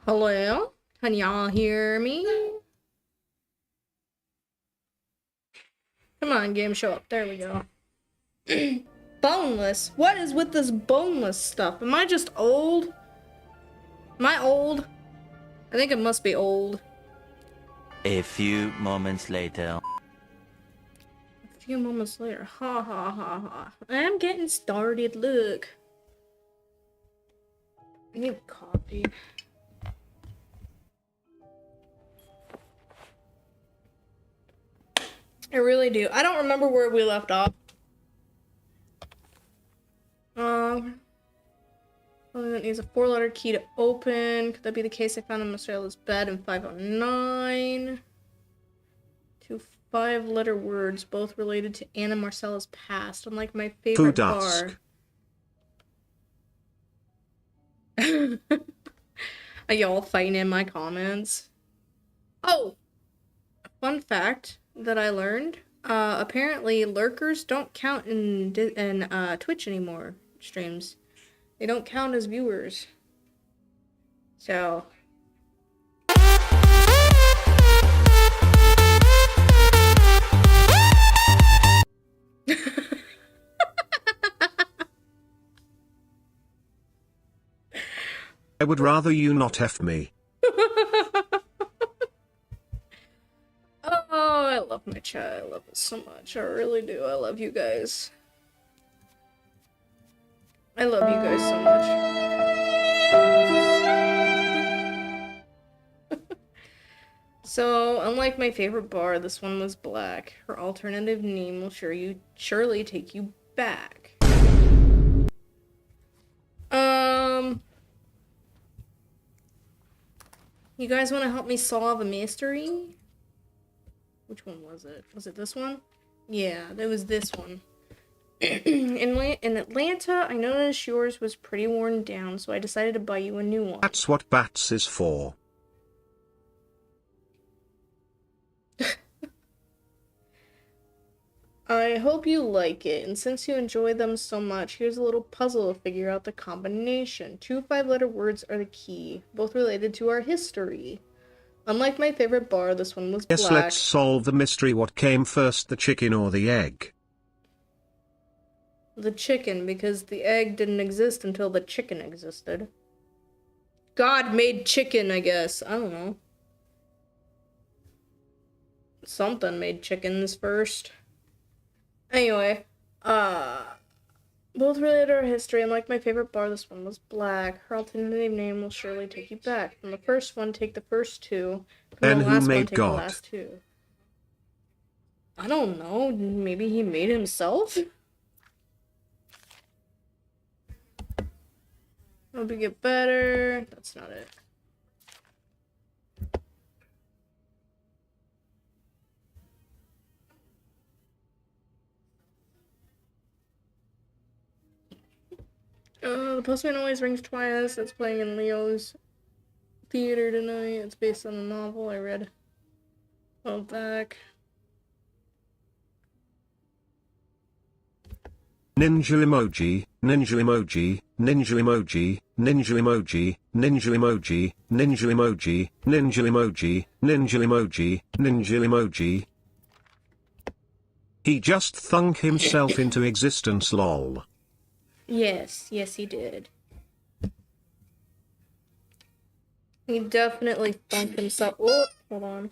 Hello? Can y'all hear me? Come on, game, show up. There we go. Boneless? What is with this boneless stuff? Am I just old? Am I old? I think it must be old. A few moments later. A few moments later. Ha ha ha ha. I'm getting started, look. I need coffee. I really do. I don't remember where we left off. Only that needs a 4-letter key to open. Could that be the case I found in Marcella's bed in 509? Two 5-letter words, both related to Anna Marcella's past, unlike my favorite bar. Are y'all fighting in my comments? Oh! Fun fact that I learned. Apparently lurkers don't count in Twitch anymore streams. They don't count as viewers. So I would rather you not F me. Oh, I love my chat. I love it so much. I really do. I love you guys. I love you guys so much. So, unlike my favorite bar, this one was black. Her alternative name will surely take you back. You guys want to help me solve a mystery? Which one was it? Was it this one? Yeah, it was this one. In Atlanta, I noticed yours was pretty worn down, so I decided to buy you a new one. That's what bats is for. I hope you like it, and since you enjoy them so much, here's a little puzzle to figure out the combination. 2 5-letter words are the key, both related to our history. Unlike my favorite bar, this one was black. Yes, let's solve the mystery. What came first, the chicken or the egg? The chicken, because the egg didn't exist until the chicken existed. God made chicken, I guess. I don't know. Something made chickens first. Anyway, both related to our history, and like my favorite bar, this one was black. Her alternative name will surely take you back. From the first one, take the first two. From the last one, take the last two. I don't know. Maybe he made himself? Hope you get better. That's not it. The postman always rings twice. It's playing in Leo's theater tonight. It's based on a novel I read a while back. Ninja emoji, ninja emoji, ninja emoji, ninja emoji, ninja emoji, ninja emoji, ninja emoji, ninja emoji, ninja emoji. He just thunk himself into existence, lol. Yes, he did. He definitely thunked himself. Oh, hold on.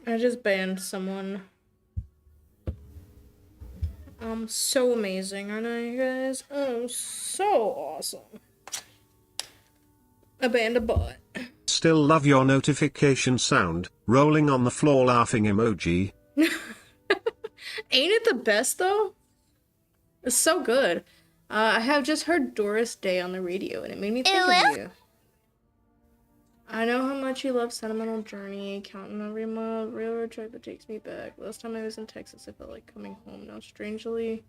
I just banned someone. I'm so amazing, aren't I, you guys? I'm so awesome. I banned a bot. Still love your notification sound, rolling on the floor laughing emoji. Ain't it the best, though? It's so good. I have just heard Doris Day on the radio, and it made me think of you. I know how much you love Sentimental Journey, counting every mile, railroad track that takes me back. Last time I was in Texas, I felt like coming home. Now, strangely,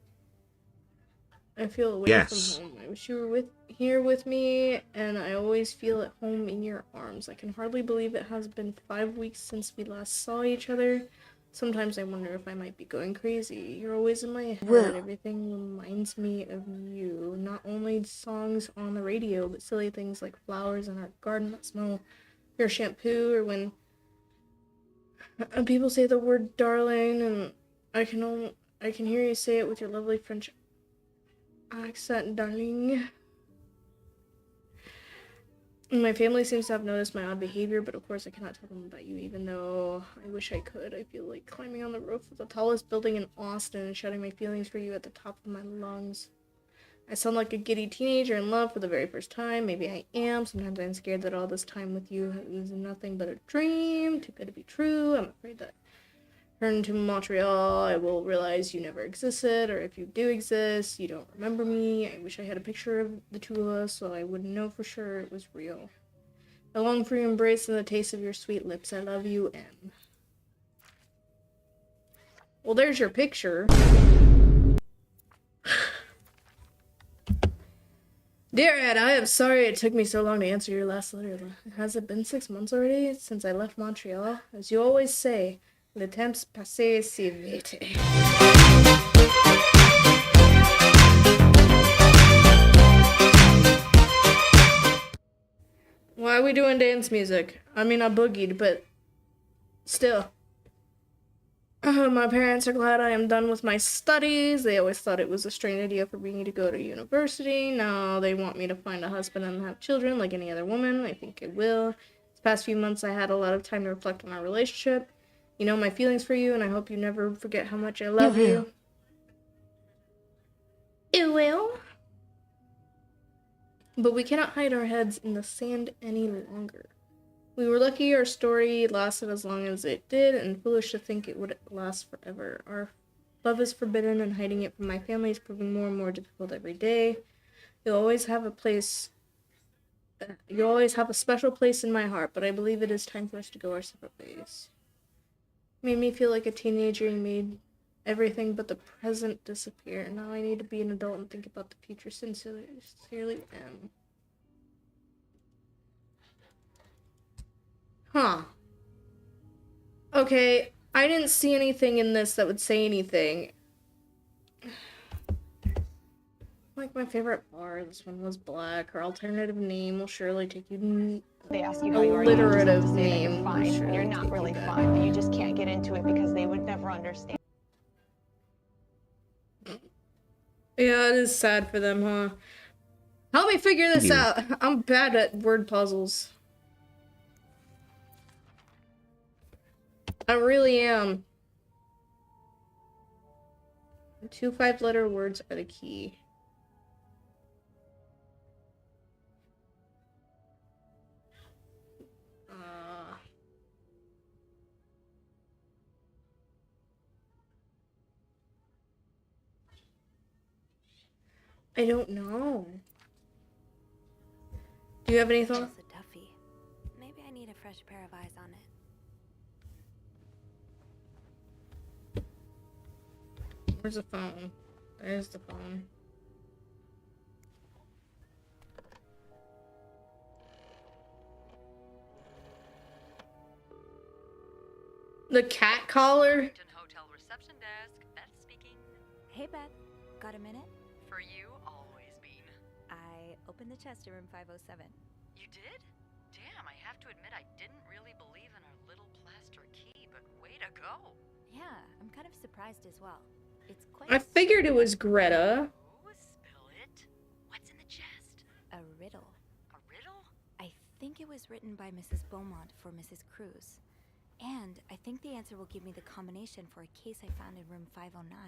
I feel away Yes. from home. I wish you were here with me, and I always feel at home in your arms. I can hardly believe it has been 5 weeks since we last saw each other. Sometimes I wonder if I might be going crazy. You're always in my head. Will. Everything reminds me of you. Not only songs on the radio, but silly things like flowers in our garden that smell your shampoo, or when people say the word darling, and I can hear you say it with your lovely French accent, darling. My family seems to have noticed my odd behavior, but of course I cannot tell them about you, even though I wish I could. I feel like climbing on the roof of the tallest building in Austin and shouting my feelings for you at the top of my lungs. I sound like a giddy teenager in love for the very first time. Maybe I am. Sometimes I'm scared that all this time with you is nothing but a dream, too good to be true. I'm afraid that return to Montreal, I will realize you never existed, or if you do exist, you don't remember me. I wish I had a picture of the two of us so I would know for sure it was real. I long for your embrace and the taste of your sweet lips. I love you, M. Well, there's your picture. Dear Ed, I am sorry it took me so long to answer your last letter. Has it been 6 months already since I left Montreal? As you always say, le temps passe si vite. Why are we doing dance music? I mean, I boogied, but still. My parents are glad I am done with my studies. They always thought it was a strange idea for me to go to university. Now they want me to find a husband and have children like any other woman. I think I will. These past few months I had a lot of time to reflect on our relationship. You know my feelings for you, and I hope you never forget how much I love you. It will. But we cannot hide our heads in the sand any longer. We were lucky our story lasted as long as it did, and foolish to think it would last forever. Our love is forbidden, and hiding it from my family is proving more and more difficult every day. You'll always have a special place in my heart, but I believe it is time for us to go our separate ways. Made me feel like a teenager. You made everything but the present disappear. Now I need to be an adult and think about the future. Sincerely, M. Huh. Okay, I didn't see anything in this that would say anything. Like my favorite bar, this one was black. Her alternative name will surely take you to They ask you how you are, you just have alliterative to say that name. you're fine. Sure, And you're take not you really back. fine, but you just can't get into it because they would never understand. Yeah, it is sad for them, huh? Help me figure this out. I'm bad at word puzzles. I really am. 2 5-letter words are the key. I don't know. Do you have any thoughts? It's a Duffy. Maybe I need a fresh pair of eyes on it. Where's the phone? There's the phone. The cat collar? Hotel reception desk. Beth speaking. Hey, Beth. Got a minute? For you, always, Bean. I opened the chest to room 507. You did? Damn, I have to admit I didn't really believe in our little plaster key, but way to go. Yeah, I'm kind of surprised as well. It's quite I figured it was Greta. Oh, spill it. What's in the chest? a riddle. A riddle? I think it was written by Mrs. Beaumont for Mrs. Cruz. And I think the answer will give me the combination for a case I found in room 509.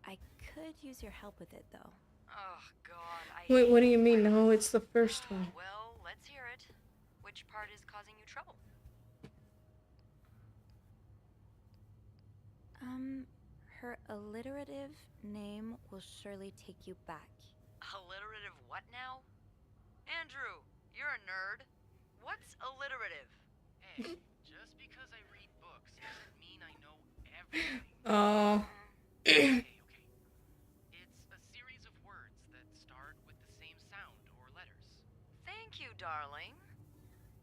I could use your help with it, though. Oh, God, Wait, what do you mean? No, it's the first one. Well, let's hear it. Which part is causing you trouble? Her alliterative name will surely take you back. Alliterative what now? Andrew, you're a nerd. What's alliterative? Hey, just because I read books doesn't mean I know everything. Oh. Okay. It's a series of words Thank you, darling.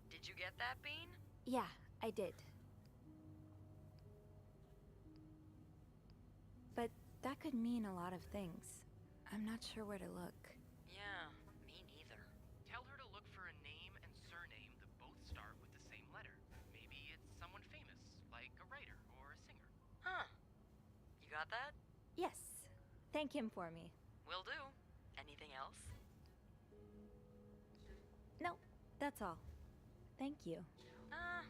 Did you get that, Bean? Yeah, I did. But that could mean a lot of things. I'm not sure where to look. Yeah, me neither. Tell her to look for a name and surname that both start with the same letter. Maybe it's someone famous, like a writer or a singer. Huh. You got that? Yes. Thank him for me. Will do. Anything else? No, that's all. Thank you.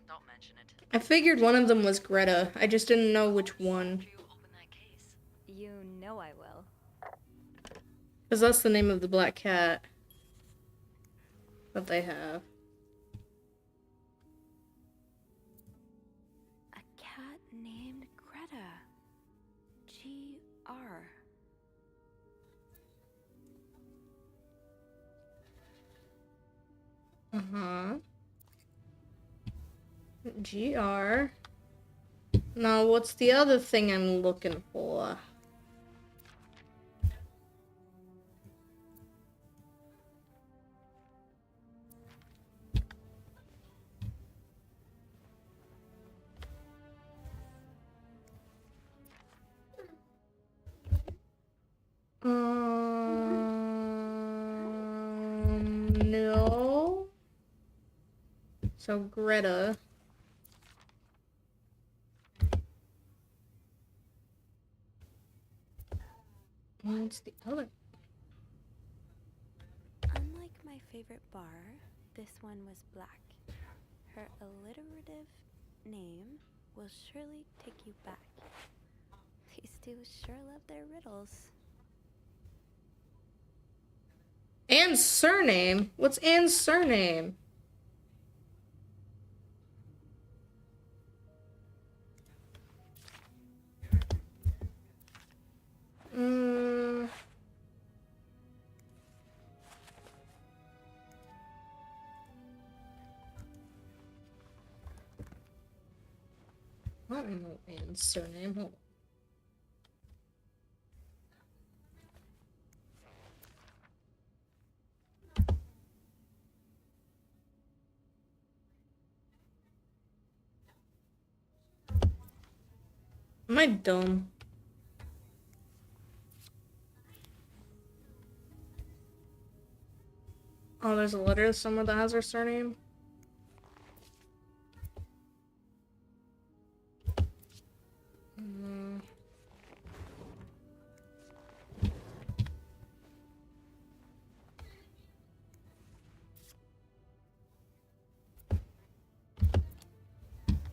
Don't mention it. I figured one of them was Greta. I just didn't know which one. After you open that case. You know I will. Because that's the name of the black cat that they have. A cat named Greta. G.R. Uh-huh. GR. Now, what's the other thing I'm looking for? No. So Greta. What's the other? Unlike my favorite bar, this one was black. Her alliterative name will surely take you back. These two sure love their riddles. Anne's surname? What's Anne's surname? I don't know Anne's surname. Hold on. Am I dumb? Oh, there's a letter somewhere that has her surname.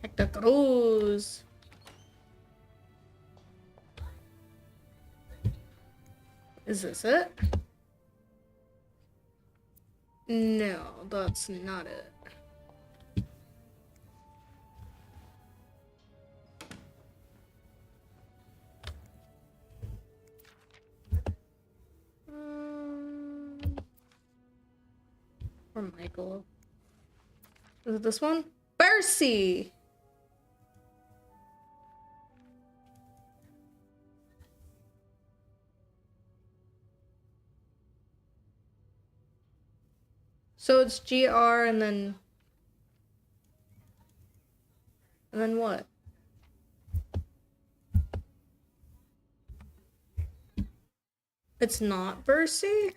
Hector Cruz. Is this it? No, that's not it. Or Michael. Is it this one? Bercy! So it's GR and then what? It's not Bercy?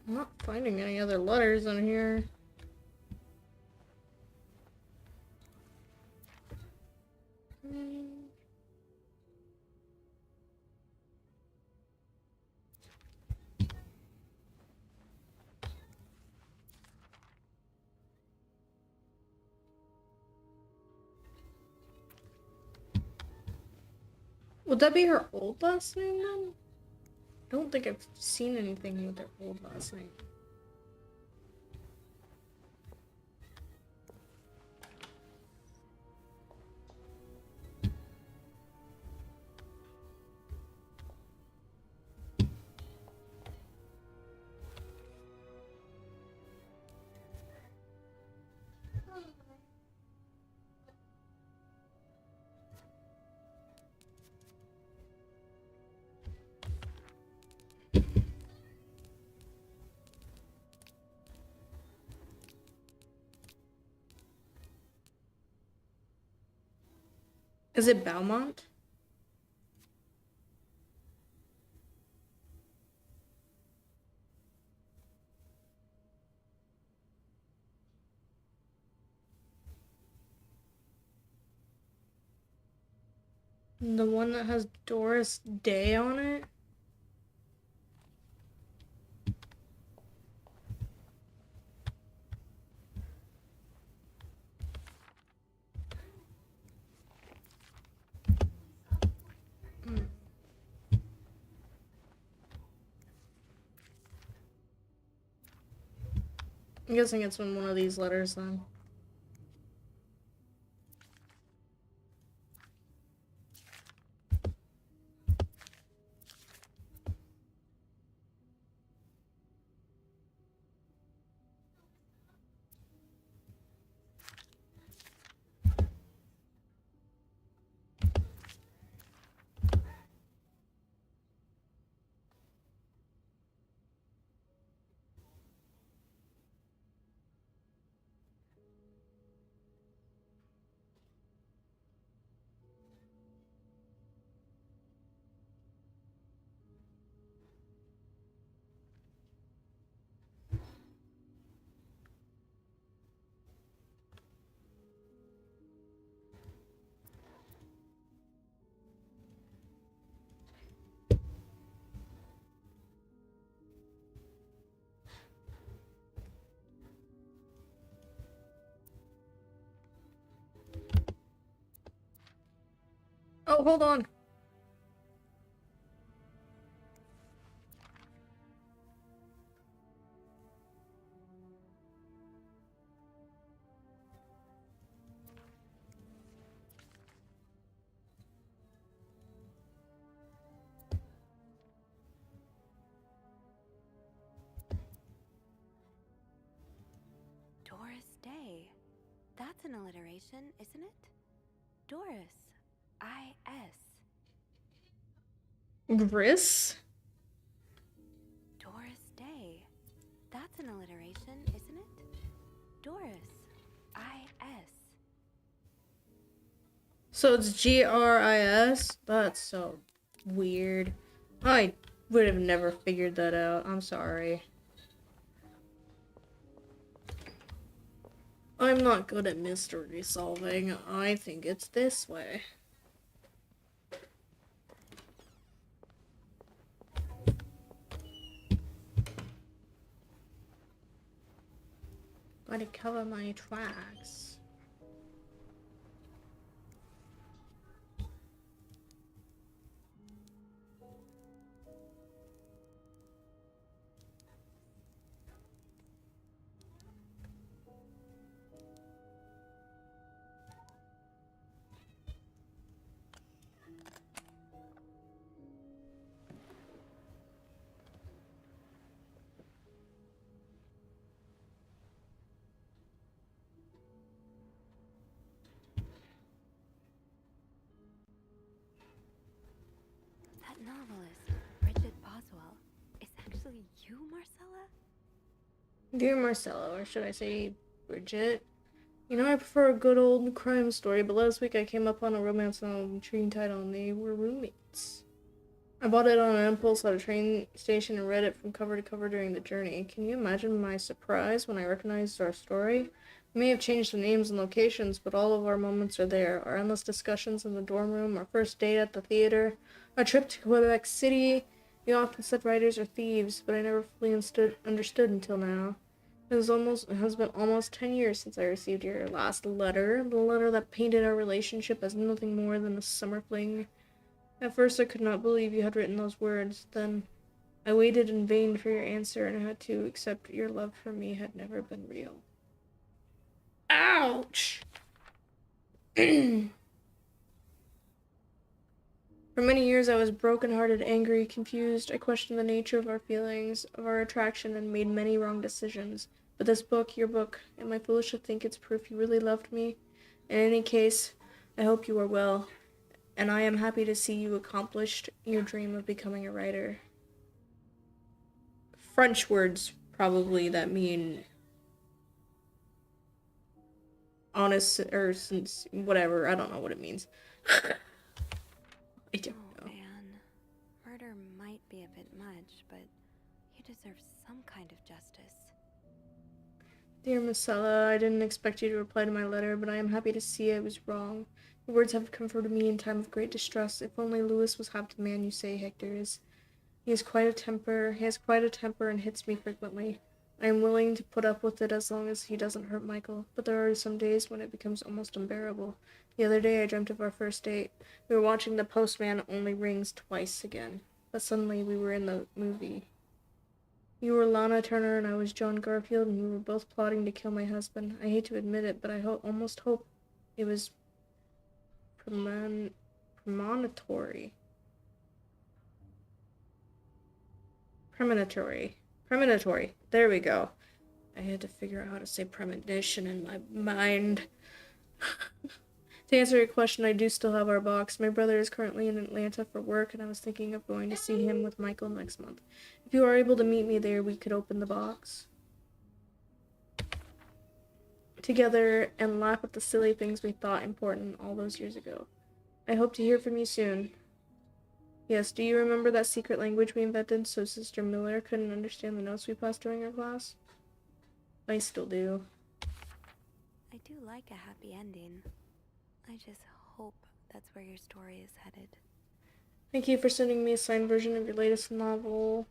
I'm not finding any other letters on here. Would that be her old last name then? I don't think I've seen anything with her old last name. Is it Belmont? The one that has Doris Day on it? I'm guessing it's in one of these letters then. Oh, hold on. Doris Day. That's an alliteration, isn't it? Doris. I-S. Gris? Doris Day. That's an alliteration, isn't it? Doris. I-S. So it's Gris? That's so weird. I would have never figured that out. I'm sorry. I'm not good at mystery solving. I think it's this way. Gotta cover my tracks. That novelist, Bridget Boswell, is actually you, Marcella? Dear Marcella, or should I say Bridget? You know, I prefer a good old crime story, but last week I came upon a romance novel intriguing title and they were roommates. I bought it on an impulse at a train station and read it from cover to cover during the journey. Can you imagine my surprise when I recognized our story? We may have changed the names and locations, but all of our moments are there. Our endless discussions in the dorm room, our first date at the theater, our trip to Quebec City. We often said writers are thieves, but I never fully understood until now. It has been almost 10 years since I received your last letter, the letter that painted our relationship as nothing more than a summer fling. At first I could not believe you had written those words. Then I waited in vain for your answer and had to accept your love for me had never been real. Ouch! For many years I was broken-hearted, angry, confused. I questioned the nature of our feelings, of our attraction, and made many wrong decisions. But this book, your book, am I foolish to think it's proof you really loved me? In any case, I hope you are well, and I am happy to see you accomplished your dream of becoming a writer. French words, probably, that mean honest or since whatever. I don't know what it means. I don't Oh, know. Anne. Murder might be a bit much, but you deserve some kind of justice. Dear Marcella, I didn't expect you to reply to my letter, but I am happy to see I was wrong. Your words have comforted me in time of great distress. If only Louis was half the man you say Hector is. He has quite a temper. He has quite a temper and hits me frequently. I am willing to put up with it as long as he doesn't hurt Michael, but there are some days when it becomes almost unbearable. The other day I dreamt of our first date. We were watching The Postman Only Rings Twice again, but suddenly we were in the movie. You were Lana Turner and I was John Garfield, and we were both plotting to kill my husband. I hate to admit it, but I almost hope it was premonitory. Premonitory. There we go. I had to figure out how to say premonition in my mind. To answer your question, I do still have our box. My brother is currently in Atlanta for work, and I was thinking of going to see him with Michael next month. If you are able to meet me there, we could open the box together and laugh at the silly things we thought important all those years ago. I hope to hear from you soon. Yes, do you remember that secret language we invented so Sister Miller couldn't understand the notes we passed during our class? I still do. I do like a happy ending. I just hope that's where your story is headed. Thank you for sending me a signed version of your latest novel.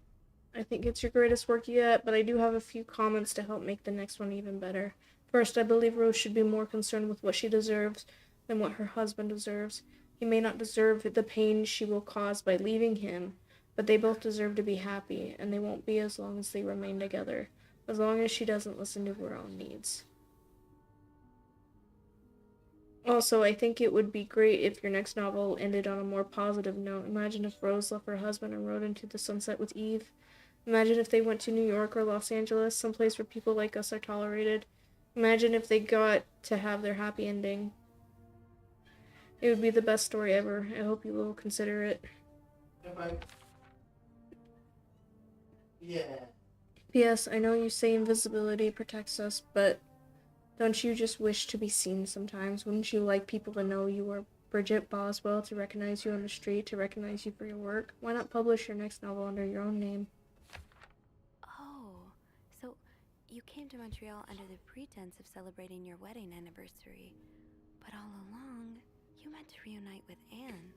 I think it's your greatest work yet, but I do have a few comments to help make the next one even better. First, I believe Rose should be more concerned with what she deserves than what her husband deserves. He may not deserve the pain she will cause by leaving him, but they both deserve to be happy, and they won't be as long as they remain together, as long as she doesn't listen to her own needs. Also, I think it would be great if your next novel ended on a more positive note. Imagine if Rose left her husband and rode into the sunset with Eve. Imagine if they went to New York or Los Angeles, someplace where people like us are tolerated. Imagine if they got to have their happy ending. It would be the best story ever. I hope you will consider it. Yeah. P.S. I know you say invisibility protects us, but don't you just wish to be seen sometimes? Wouldn't you like people to know you are Bridget Boswell, to recognize you on the street, to recognize you for your work? Why not publish your next novel under your own name? Oh, so you came to Montreal under the pretense of celebrating your wedding anniversary, but all along, you meant to reunite with Anne.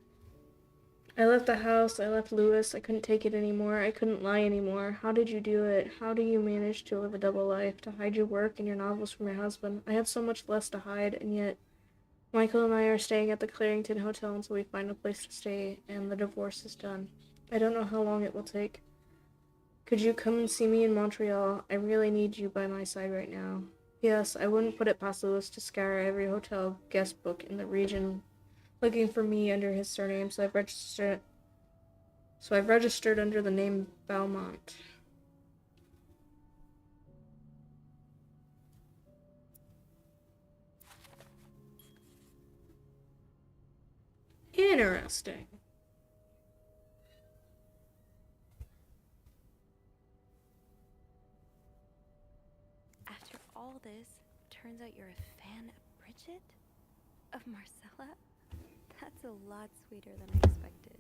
I left the house, I left Louis, I couldn't take it anymore, I couldn't lie anymore. How did you do it? How do you manage to live a double life, to hide your work and your novels from your husband? I have so much less to hide, and yet Michael and I are staying at the Clarington Hotel until we find a place to stay, and the divorce is done. I don't know how long it will take. Could you come and see me in Montreal? I really need you by my side right now. Yes, I wouldn't put it past Louis to scour every hotel guest book in the region looking for me under his surname, so I've registered under the name Belmont. Interesting. After all this, turns out you're a fan of Bridget? Of Marcella? That's a lot sweeter than I expected.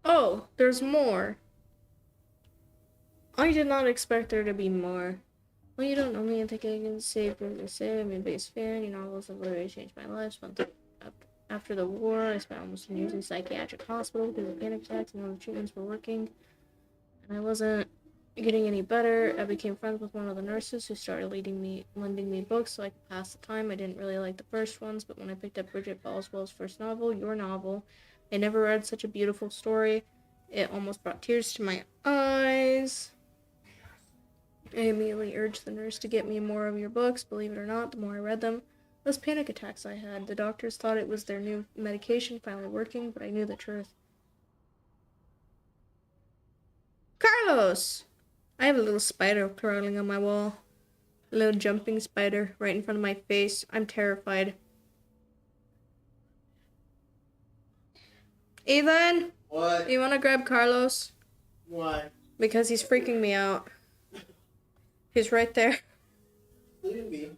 Oh, there's more. I did not expect there to be more. Well, you don't know me. I think I can say for say I'm your biggest fan. Your novels have literally changed my life. After the war, I spent almost 10 years in a psychiatric hospital because of panic attacks and all the treatments were working. And I wasn't getting any better. I became friends with one of the nurses who started lending me books so I could pass the time. I didn't really like the first ones, but when I picked up Bridget Boswell's first novel, your novel, I never read such a beautiful story. It almost brought tears to my eyes. I immediately urged the nurse to get me more of your books. Believe it or not, the more I read them, less panic attacks I had. The doctors thought it was their new medication finally working, but I knew the truth. Carlos! I have a little spider crawling on my wall. A little jumping spider right in front of my face. I'm terrified. Ethan? What? You wanna grab Carlos? Why? Because he's freaking me out. He's right there. Leave him be.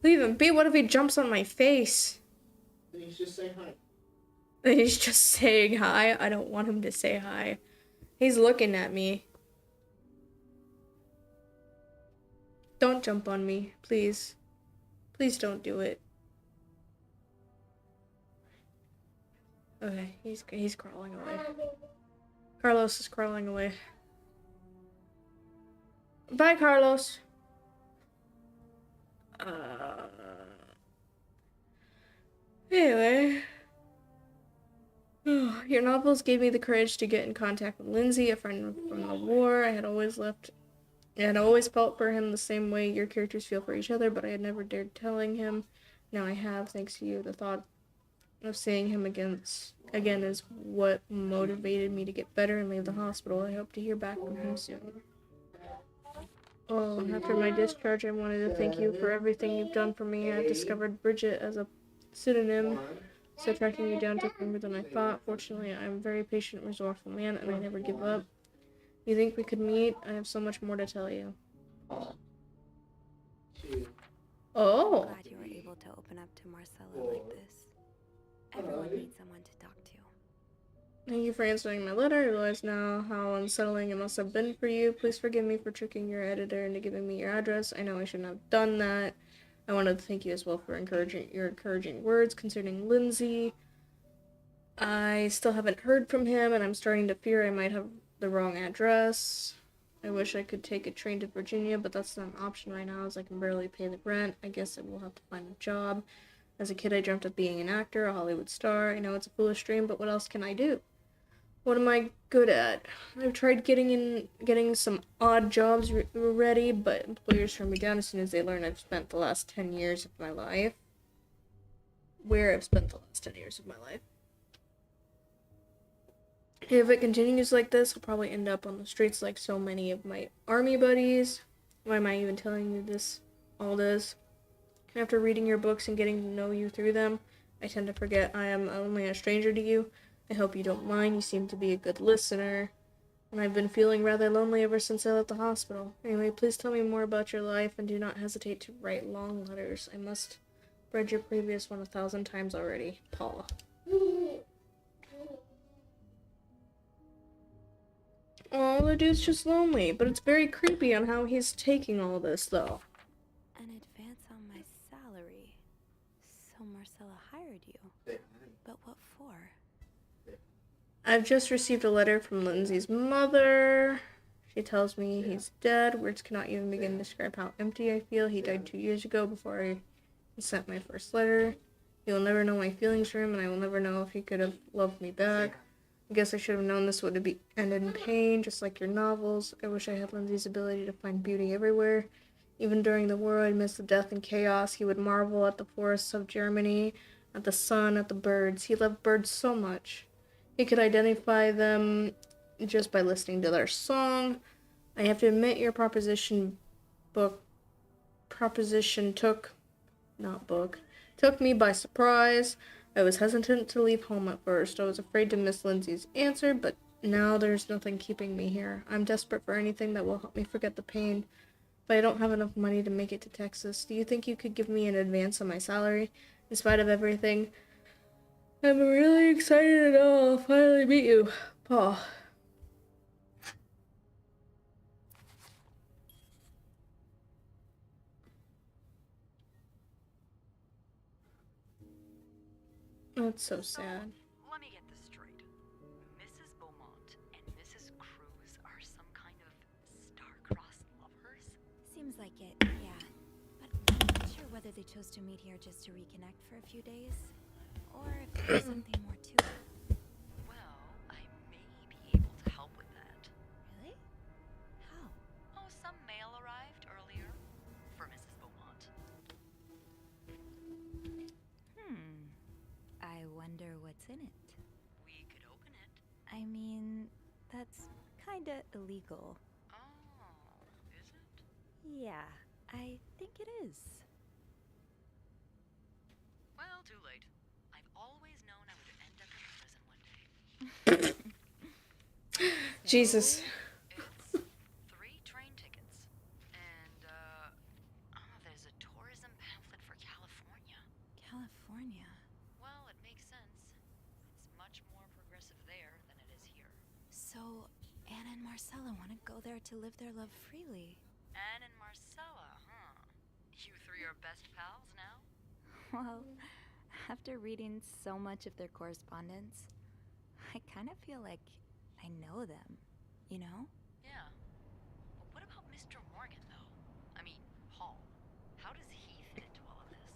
Leave him be. What if he jumps on my face? Then he's just saying hi. And he's just saying hi. I don't want him to say hi. He's looking at me. Don't jump on me, please. Please don't do it. Okay, he's crawling away. Carlos is crawling away. Bye, Carlos. Anyway. Your novels gave me the courage to get in contact with Lindsay, a friend from the war. I had always felt for him the same way your characters feel for each other, but I had never dared telling him. Now I have, thanks to you. The thought of seeing him again is what motivated me to get better and leave the hospital. I hope to hear back from him soon. Oh, after my discharge, I wanted to thank you for everything you've done for me. I've discovered Bridget as a pseudonym, so tracking you down took longer than I thought. Fortunately, I'm a very patient, resourceful man, and I never give up. You think we could meet? I have so much more to tell you. Oh. I'm glad you were able to open up to Marcella like this. Everyone needs someone to talk to. Thank you for answering my letter. I realize now how unsettling it must have been for you. Please forgive me for tricking your editor into giving me your address. I know I shouldn't have done that. I wanted to thank you as well for your encouraging words concerning Lindsay. I still haven't heard from him, and I'm starting to fear I might have the wrong address. I wish I could take a train to Virginia, but that's not an option right now as I can barely pay the rent. I guess I will have to find a job. As a kid, I dreamt of being an actor, a Hollywood star. I know it's a foolish dream, but what else can I do? What am I good at? I've tried getting some odd jobs ready, but employers turn me down as soon as they learn I've spent the last 10 years of my life. Where I've spent the last 10 years of my life. If it continues like this, I'll probably end up on the streets like so many of my army buddies. Why am I even telling you all this? After reading your books and getting to know you through them, I tend to forget I am only a stranger to you. I hope you don't mind. You seem to be a good listener. And I've been feeling rather lonely ever since I left the hospital. Anyway, please tell me more about your life and do not hesitate to write long letters. I must have read your previous one 1,000 times already. Paula. Oh, the dude's just lonely, but it's very creepy on how he's taking all this, though. An advance on my salary. So Marcella hired you. But what for? I've just received a letter from Lindsay's mother. She tells me he's dead. Words cannot even begin to describe how empty I feel. He died 2 years ago before I sent my first letter. He will never know my feelings for him, and I will never know if he could have loved me back. I guess I should have known this would end in pain, just like your novels. I wish I had Lindsay's ability to find beauty everywhere. Even during the war, I'd miss the death and chaos. He would marvel at the forests of Germany, at the sun, at the birds. He loved birds so much. He could identify them just by listening to their song. I have to admit your proposition took me by surprise. I was hesitant to leave home at first. I was afraid to miss Lindsay's answer, but now there's nothing keeping me here. I'm desperate for anything that will help me forget the pain, but I don't have enough money to make it to Texas. Do you think you could give me an advance on my salary? In spite of everything, I'm really excited to know I'll finally meet you, Paul. That's so sad. Let me get this straight. Mrs. Beaumont and Mrs. Cruz are some kind of star-crossed lovers? Seems like it, yeah. But I'm not sure whether they chose to meet here just to reconnect for a few days, or if there's something more to it. Well, I may be able to help with that. Really? How? Oh, some mail arrived earlier for Mrs. Beaumont. I wonder what's in it. We could open it. I mean, that's kinda illegal. Oh, is it? Yeah, I think it is. Well, too late. I've always known I would end up in prison one day. Jesus. It's So, Anna and Marcella want to go there to live their love freely. Anne and Marcella, huh? You three are best pals now? Well, after reading so much of their correspondence, I kind of feel like I know them, you know? Yeah. But what about Mr. Morgan, though? I mean, Paul. How does he fit into all of this?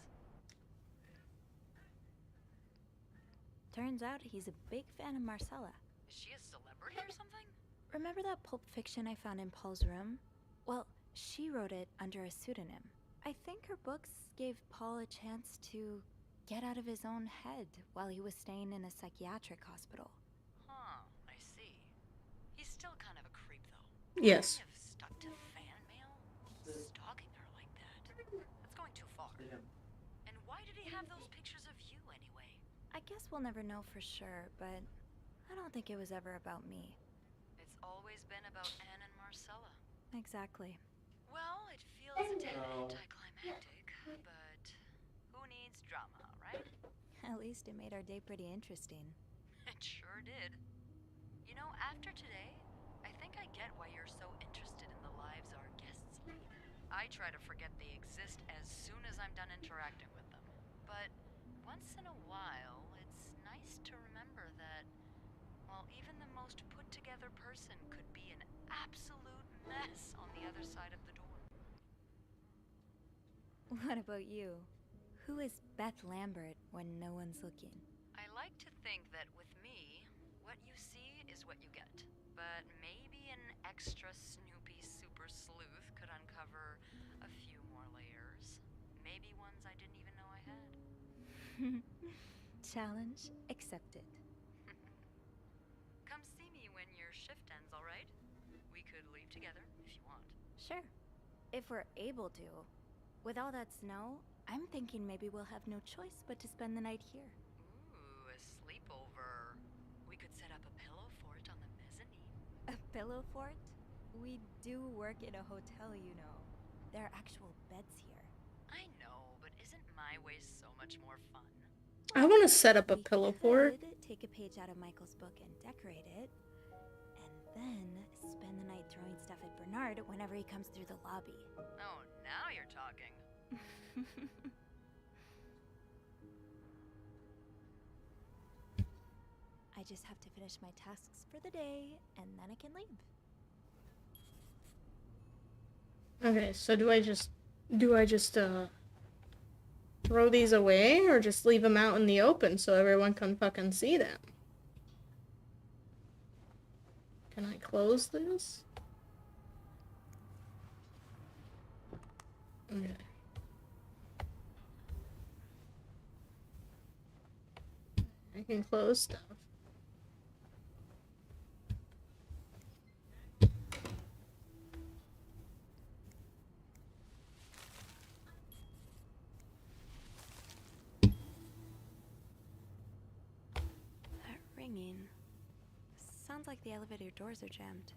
Turns out he's a big fan of Marcella. Is she a celebrity or something? Remember that Pulp Fiction I found in Paul's room? Well, she wrote it under a pseudonym. I think her books gave Paul a chance to get out of his own head while he was staying in a psychiatric hospital. Huh, I see. He's still kind of a creep, though. Yes. Kind of stuck to fan mail? Stalking her like that. That's going too far. And why did he have those pictures of you anyway? I guess we'll never know for sure, but I don't think it was ever about me. It's always been about Anne and Marcella. Exactly. Well, it feels a tad anticlimactic, but who needs drama, right? At least it made our day pretty interesting. It sure did. You know, after today, I think I get why you're so interested in the lives our guests lead. I try to forget they exist as soon as I'm done interacting with them. But once in a while, it's nice to remember that, well, even the most put-together person could be an absolute mess on the other side of the door. What about you? Who is Beth Lambert when no one's looking? I like to think that with me, what you see is what you get. But maybe an extra Snoopy super sleuth could uncover a few more layers. Maybe ones I didn't even know I had. Challenge accepted. Come see me when your shift ends, alright? We could leave together if you want. Sure. If we're able to. With all that snow, I'm thinking maybe we'll have no choice but to spend the night here. Ooh, a sleepover. We could set up a pillow fort on the mezzanine. A pillow fort? We do work in a hotel, you know. There are actual beds here. I know, but isn't my way so much more fun? I want to set up a We pillow fort. could take a page out of Michael's book and decorate it, and then spend the night throwing stuff at Bernard whenever he comes through the lobby. Oh, now you're talking. I just have to finish my tasks for the day, and then I can leave. Okay, so do I just throw these away or just leave them out in the open so everyone can fucking see them? Can I close this? Okay. I can close stuff. That ringing. Sounds like the elevator doors are jammed.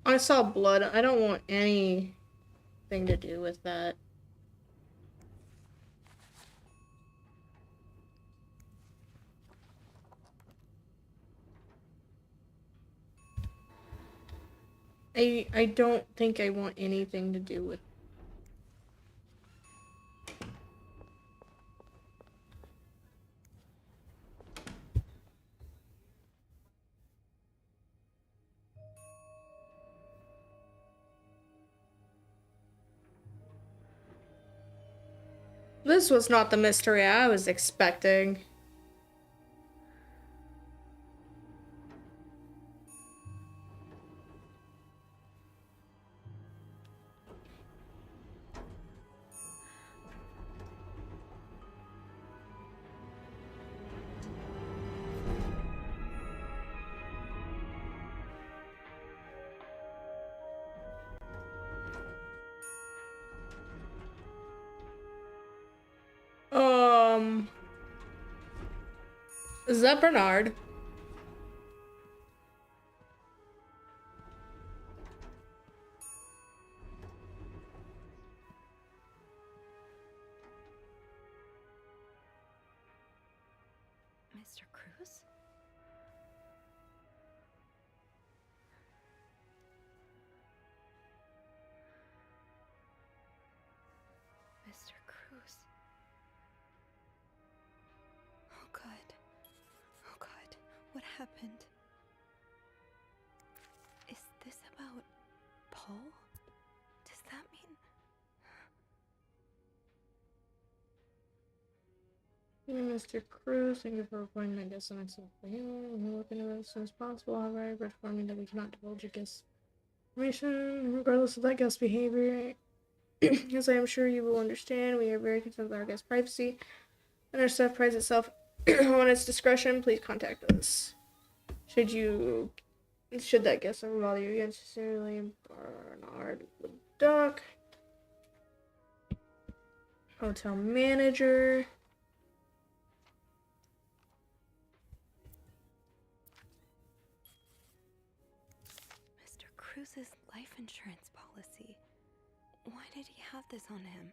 I saw blood. I don't want anything to do with that. I don't think I want anything to do with. This was not the mystery I was expecting. Is that Bernard? Mr. Cruz? Mr. Cruz. Oh God. Oh God. What happened? Is this about Paul? Does that mean... Mr. Cruz, thank you for reporting my guest and myself for you. We'll look into it as soon as possible. However, I regret informing that we cannot divulge your guest information, regardless of that guest's behavior. As I am sure you will understand, we are very concerned with our guest's privacy, and our staff prides itself on its discretion. Please contact us. Should that guest ever bother you again, sincerely, Bernard Leduc, hotel manager. Mr. Cruz's life insurance policy. Why did he have this on him?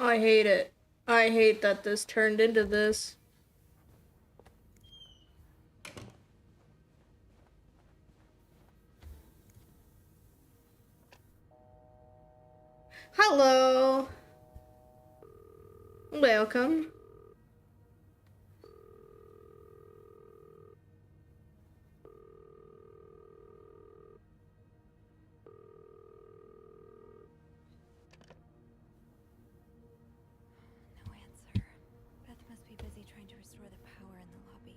I hate it. I hate that this turned into this. Hello. Welcome. No answer. Beth must be busy trying to restore the power in the lobby.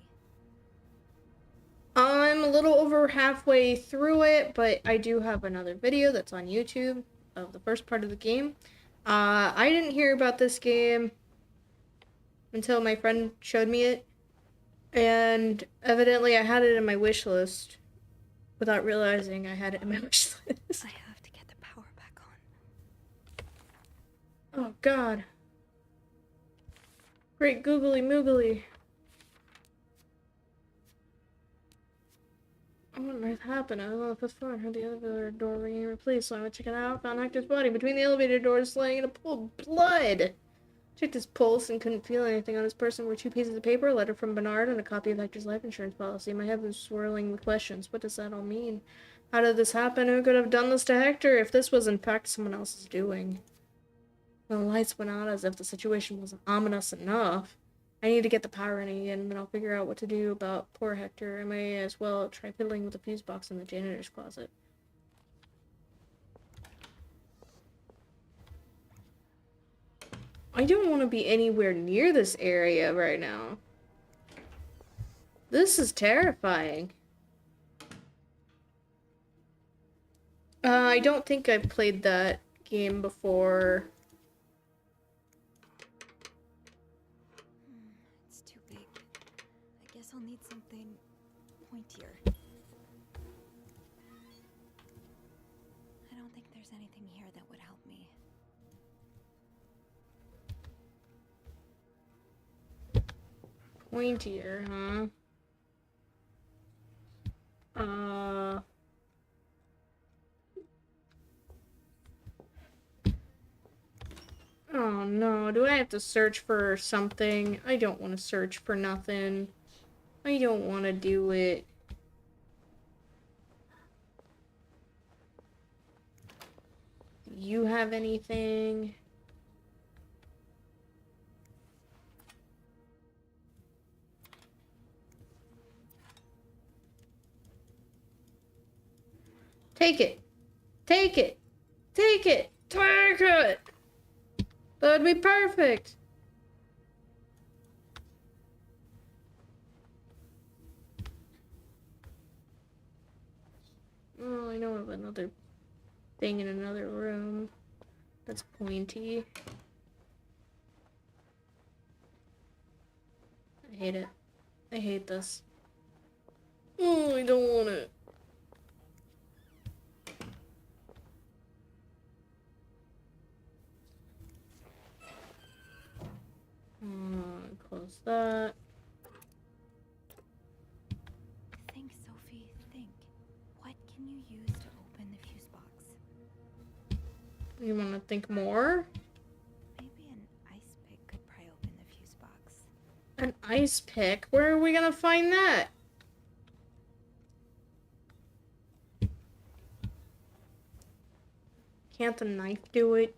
I'm a little over halfway through it, but I do have another video that's on YouTube of the first part of the game. I didn't hear about this game until my friend showed me it, and evidently I had it in my wish list without realizing I had it in my wish list. I have to get the power back on. Oh god. Great googly moogly. What on earth happened? I was on the fifth floor and heard the elevator door ringing replaced, so I went to check it out. Found Hector's body between the elevator doors, laying in a pool of blood. Checked his pulse and couldn't feel anything on his person. Were 2 pieces of paper, a letter from Bernard, and a copy of Hector's life insurance policy. My head was swirling with questions. What does that all mean? How did this happen? Who could have done this to Hector if this was in fact someone else's doing? The lights went out as if the situation wasn't ominous enough. I need to get the power running again, and then I'll figure out what to do about poor Hector. I may as well try fiddling with the fuse box in the janitor's closet. I don't want to be anywhere near this area right now. This is terrifying. I don't think I've played that game before. It's too big. I guess I'll need something pointier. I don't think there's anything here that would help me. Pointier, huh? Oh no, do I have to search for something? I don't want to search for nothing. I don't want to do it. Do you have anything? Take it. Take it. Take it. Take it. That would be perfect. Oh, I know of another thing in another room that's pointy. I hate it. I hate this. Oh, I don't want it. Close that. Think, Sophie, think. What can you use to open the fuse box? You want to think more? Maybe an ice pick could pry open the fuse box. An ice pick? Where are we gonna find that? Can't the knife do it?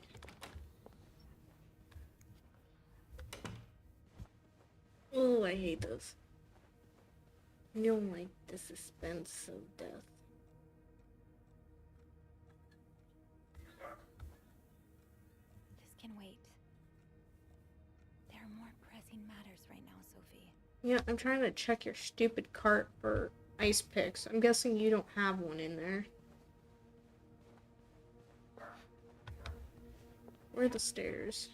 Oh, I hate this. I don't like the suspense of death. This can wait. There are more pressing matters right now, Sophie. Yeah, I'm trying to check your stupid cart for ice picks. I'm guessing you don't have one in there. Where are the stairs?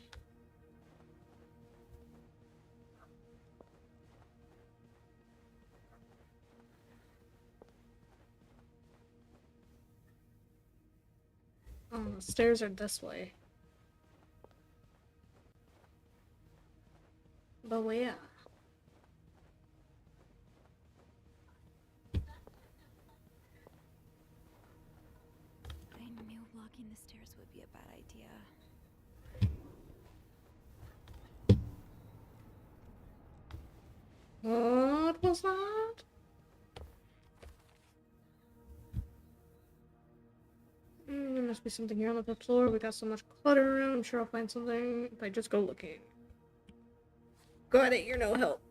Oh, the stairs are this way. But where? I knew blocking the stairs would be a bad idea. What was that? There must be something here on the fifth floor. We got so much clutter around. I'm sure I'll find something if I just go looking. Got it, you're no help.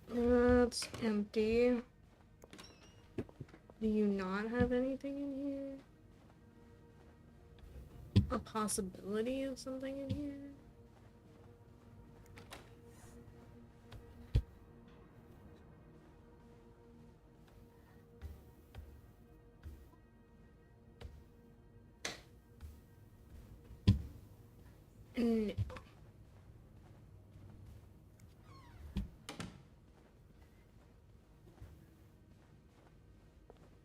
That's empty. Do you not have anything in here? A possibility of something in here? No.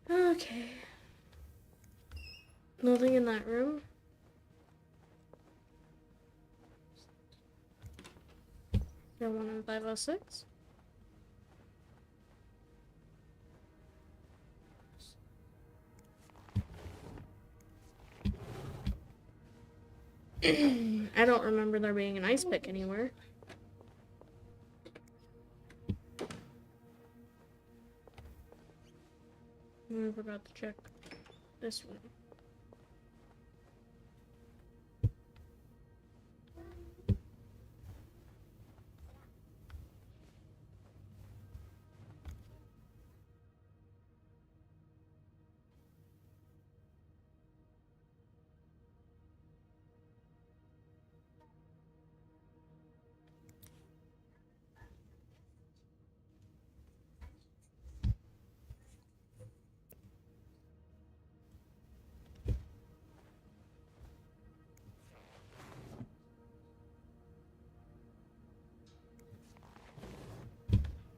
Okay. Nothing in that room. There one in 506. I don't remember there being an ice pick anywhere. I forgot to check this one.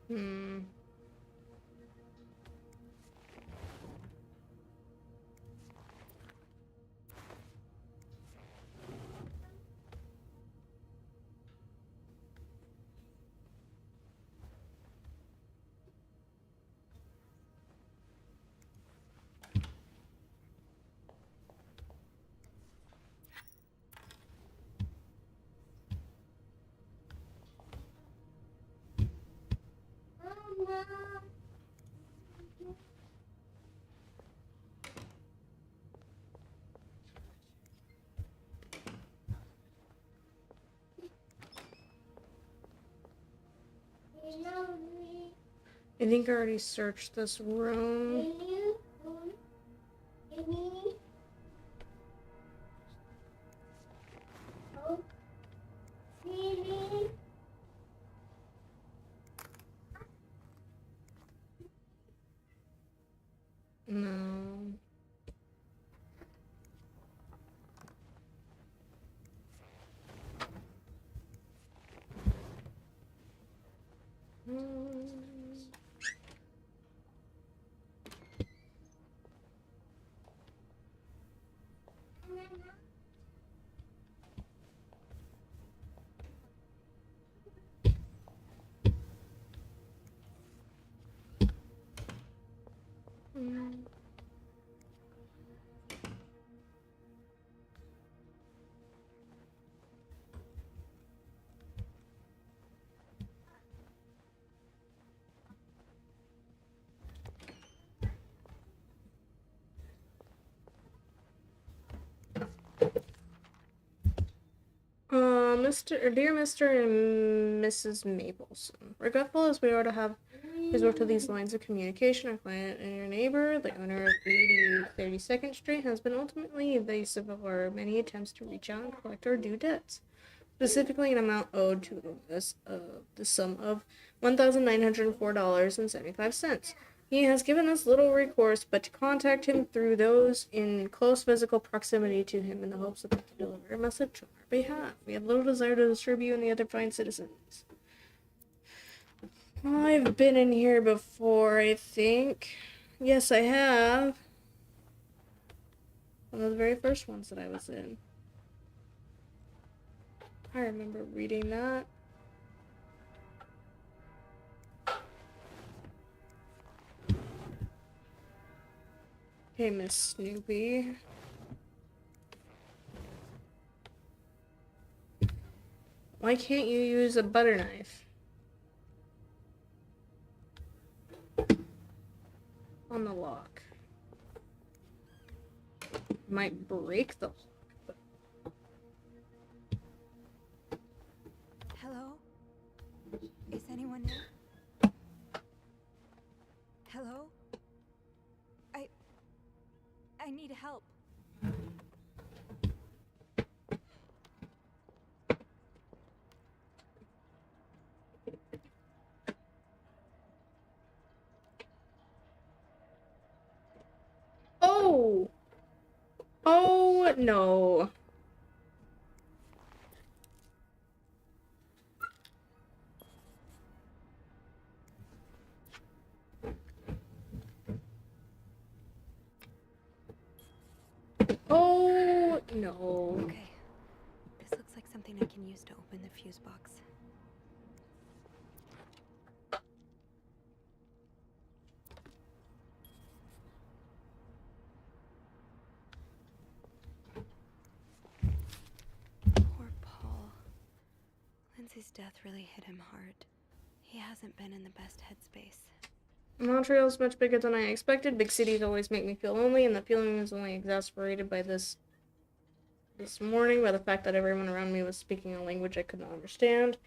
Hmm. You know me. I think I already searched this room. No. Dear Mr. and Mrs. Mapleson, regretful as we are to have resort to these lines of communication, our client and your neighbor, the owner of 32nd Street, has been ultimately evasive of our many attempts to reach out and collect our due debts, specifically an amount owed to us of the sum of $1,904.75. He has given us little recourse but to contact him through those in close physical proximity to him in the hopes of delivering a message on our behalf. We have little desire to disturb you and the other fine citizens. I've been in here before, I think. Yes, I have. One of the very first ones that I was in. I remember reading that. Hey, Miss Snoopy. Why can't you use a butter knife? On the lock. Might break the lock. Hello? Is anyone there? Hello? I need help. Oh! Oh, no. Oh, no. Okay. This looks like something I can use to open the fuse box. Poor Paul. Lindsay's death really hit him hard. He hasn't been in the best headspace. Montreal's much bigger than I expected. Big cities always make me feel lonely, and the feeling was only exacerbated by this morning by the fact that everyone around me was speaking a language I could not understand.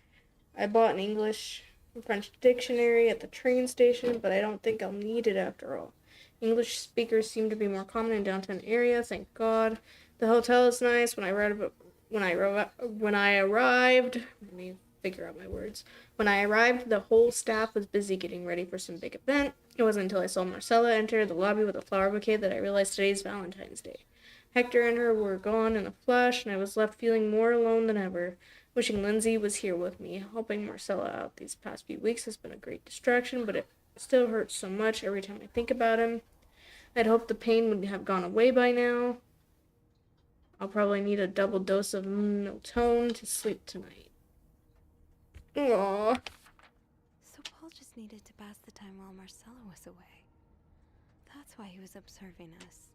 I bought an English and French dictionary at the train station, but I don't think I'll need it after all. English speakers seem to be more common in downtown area, thank God. The hotel is nice. When I arrived, let me figure out my words. When I arrived, the whole staff was busy getting ready for some big event. It wasn't until I saw Marcella enter the lobby with a flower bouquet that I realized today's Valentine's Day. Hector and her were gone in a flash, and I was left feeling more alone than ever, wishing Lindsay was here with me. Helping Marcella out these past few weeks has been a great distraction, but it still hurts so much every time I think about him. I'd hoped the pain would have gone away by now. I'll probably need a double dose of melatonin to sleep tonight. Aww. So Paul just needed to pass the time while Marcella was away. That's why he was observing us.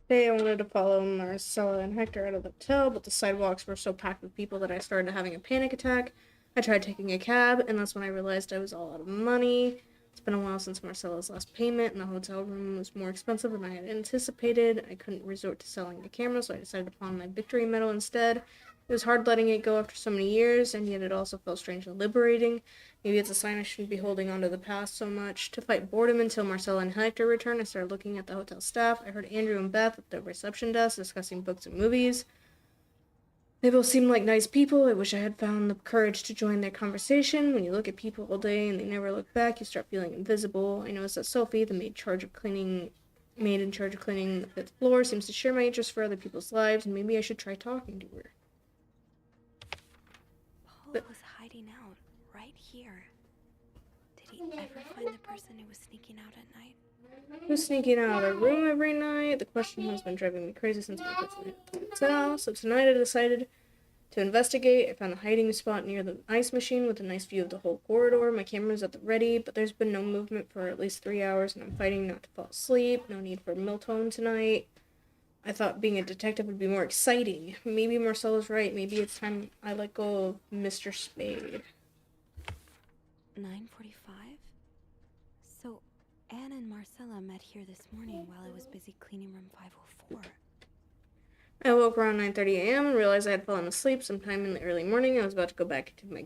Today I wanted to follow Marcella and Hector out of the hotel, but the sidewalks were so packed with people that I started having a panic attack. I tried taking a cab, and that's when I realized I was all out of money. It's been a while since Marcella's last payment, and the hotel room was more expensive than I had anticipated. I couldn't resort to selling the camera, so I decided to pawn my victory medal instead. It was hard letting it go after so many years, and yet it also felt strangely liberating. Maybe it's a sign I shouldn't be holding on to the past so much. To fight boredom until Marcella and Hector returned, I started looking at the hotel staff. I heard Andrew and Beth at the reception desk discussing books and movies. They both seemed like nice people. I wish I had found the courage to join their conversation. When you look at people all day and they never look back, you start feeling invisible. I noticed that Sophie, the maid in charge of cleaning the fifth floor, seems to share my interest for other people's lives, and maybe I should try talking to her. Paul was hiding out right here. Did he ever find the person who was sneaking out at night? Who's sneaking out of our room every night? The question has been driving me crazy since my first night at the hotel. So tonight I decided to investigate. I found a hiding spot near the ice machine with a nice view of the whole corridor. My camera's at the ready, but there's been no movement for at least 3 hours, and I'm fighting not to fall asleep. No need for Miltone tonight. I thought being a detective would be more exciting. Maybe Marcella's right. Maybe it's time I let go of Mr. Spade. 9:45? So, Anne and Marcella met here this morning while I was busy cleaning room 504. I woke around 9:30 a.m. and realized I had fallen asleep sometime in the early morning. I was about to go back to my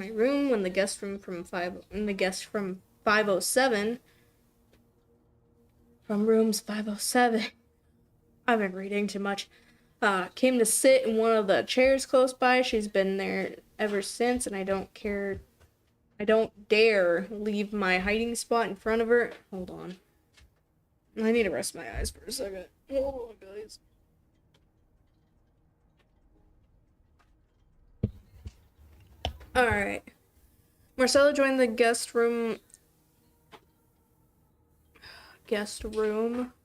room when the guest from 507 from rooms 507. I've been reading too much. Came to sit in one of the chairs close by. She's been there ever since, and I don't dare leave my hiding spot in front of her. Hold on. I need to rest my eyes for a second. Hold on, guys. Alright. Marcella joined the guest room.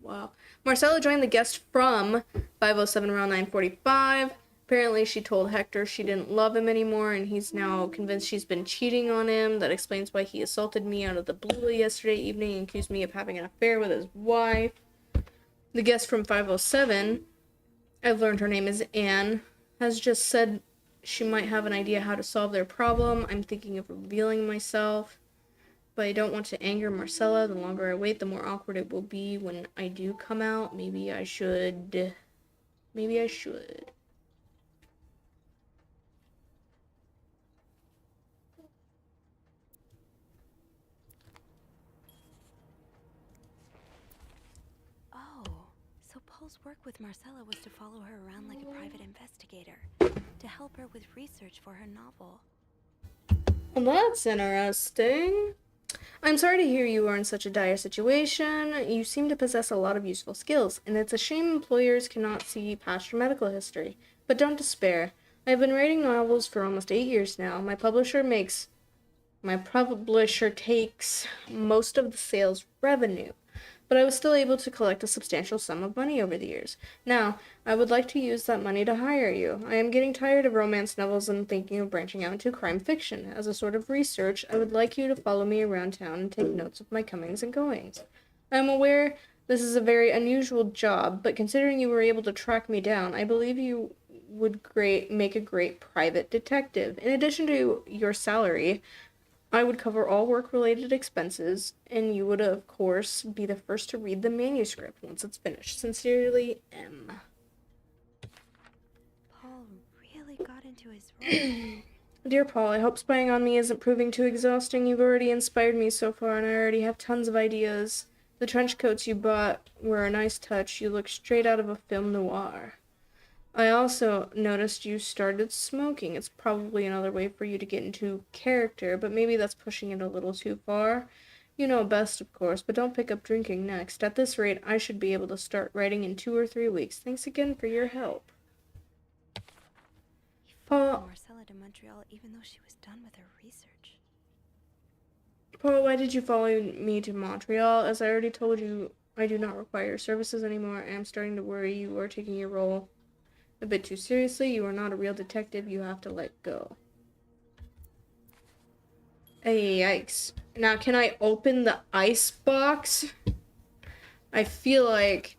Wow. Marcella joined the guest from 507 around 9:45. Apparently, she told Hector she didn't love him anymore, and he's now convinced she's been cheating on him. That explains why he assaulted me out of the blue yesterday evening and accused me of having an affair with his wife. The guest from 507, I've learned her name is Anne, has just said she might have an idea how to solve their problem. I'm thinking of revealing myself, but I don't want to anger Marcella. The longer I wait, the more awkward it will be when I do come out. Maybe I should. Oh, so Paul's work with Marcella was to follow her around like a private investigator, to help her with research for her novel. Well, that's interesting. I'm sorry to hear you are in such a dire situation. You seem to possess a lot of useful skills, and it's a shame employers cannot see past your medical history. But don't despair. I've been writing novels for almost 8 years now. My publisher takes most of the sales revenue, but I was still able to collect a substantial sum of money over the years. Now, I would like to use that money to hire you. I am getting tired of romance novels and thinking of branching out into crime fiction. As a sort of research, I would like you to follow me around town and take notes of my comings and goings. I am aware this is a very unusual job, but considering you were able to track me down, I believe you would make a great private detective. In addition to your salary, I would cover all work-related expenses, and you would, of course, be the first to read the manuscript once it's finished. Sincerely, M. Paul really got into his role. Dear Paul, I hope spying on me isn't proving too exhausting. You've already inspired me so far, and I already have tons of ideas. The trench coats you bought were a nice touch. You look straight out of a film noir. I also noticed you started smoking. It's probably another way for you to get into character, but maybe that's pushing it a little too far. You know best, of course, but don't pick up drinking next. At this rate, I should be able to start writing in 2 or 3 weeks. Thanks again for your help. He followed Paul, Marcella to Montreal even though she was done with her research. Paul, why did you follow me to Montreal? As I already told you, I do not require your services anymore. I am starting to worry you are taking your role a bit too seriously. You are not a real detective. You have to let go. Hey, yikes. Now, can I open the ice box? I feel like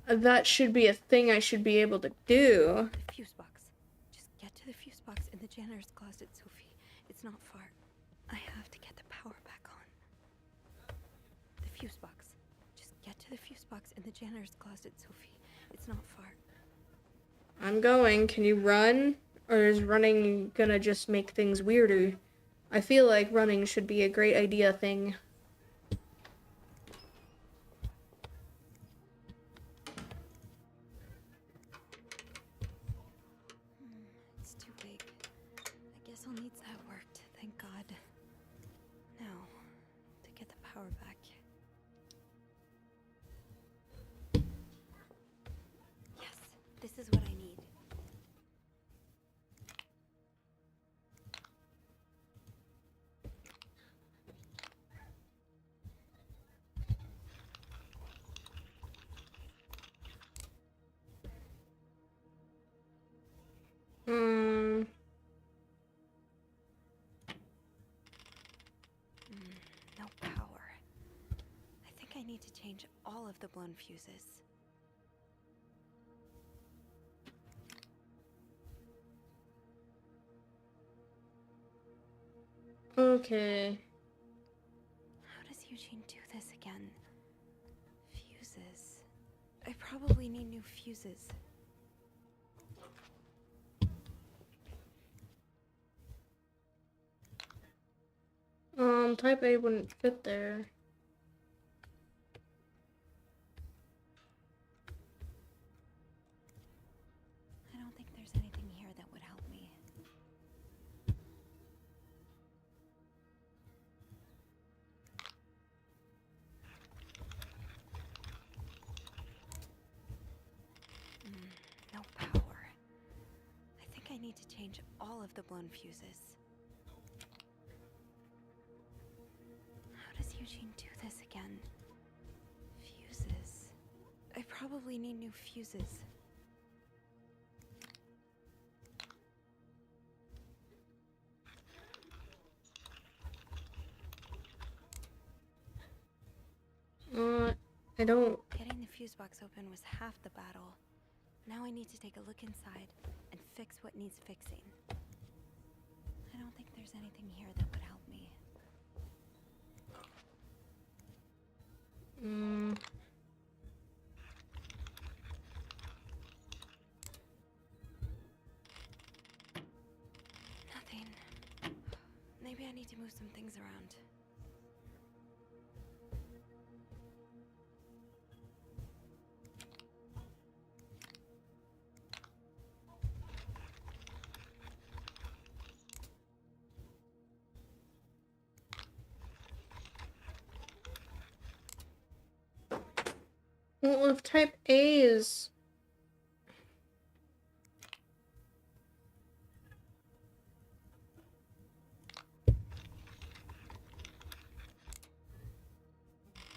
that should be a thing I should be able to do. The fuse box. Just get to the fuse box in the janitor's closet, Sophie. It's not far. I have to get the power back on. The fuse box. Just get to the fuse box in the janitor's closet, Sophie. It's not far. I'm going. Can you run? Or is running gonna just make things weirder? I feel like running should be a great idea thing. It's too big. I guess I'll need that worked, thank God. Now, to get the power back. Yes, this is what I need. No power. I think I need to change all of the blown fuses. Okay. How does Eugene do this again? Fuses. I probably need new fuses. Type A wouldn't fit there. I don't think there's anything here that would help me. No power. I think I need to change all of the blown fuses. How does Eugene do this again? Fuses. I probably need new fuses. I don't... Getting the fuse box open was half the battle. Now I need to take a look inside and fix what needs fixing. I don't think there's anything here that would help me. Nothing. Maybe I need to move some things around. Well, if type A is...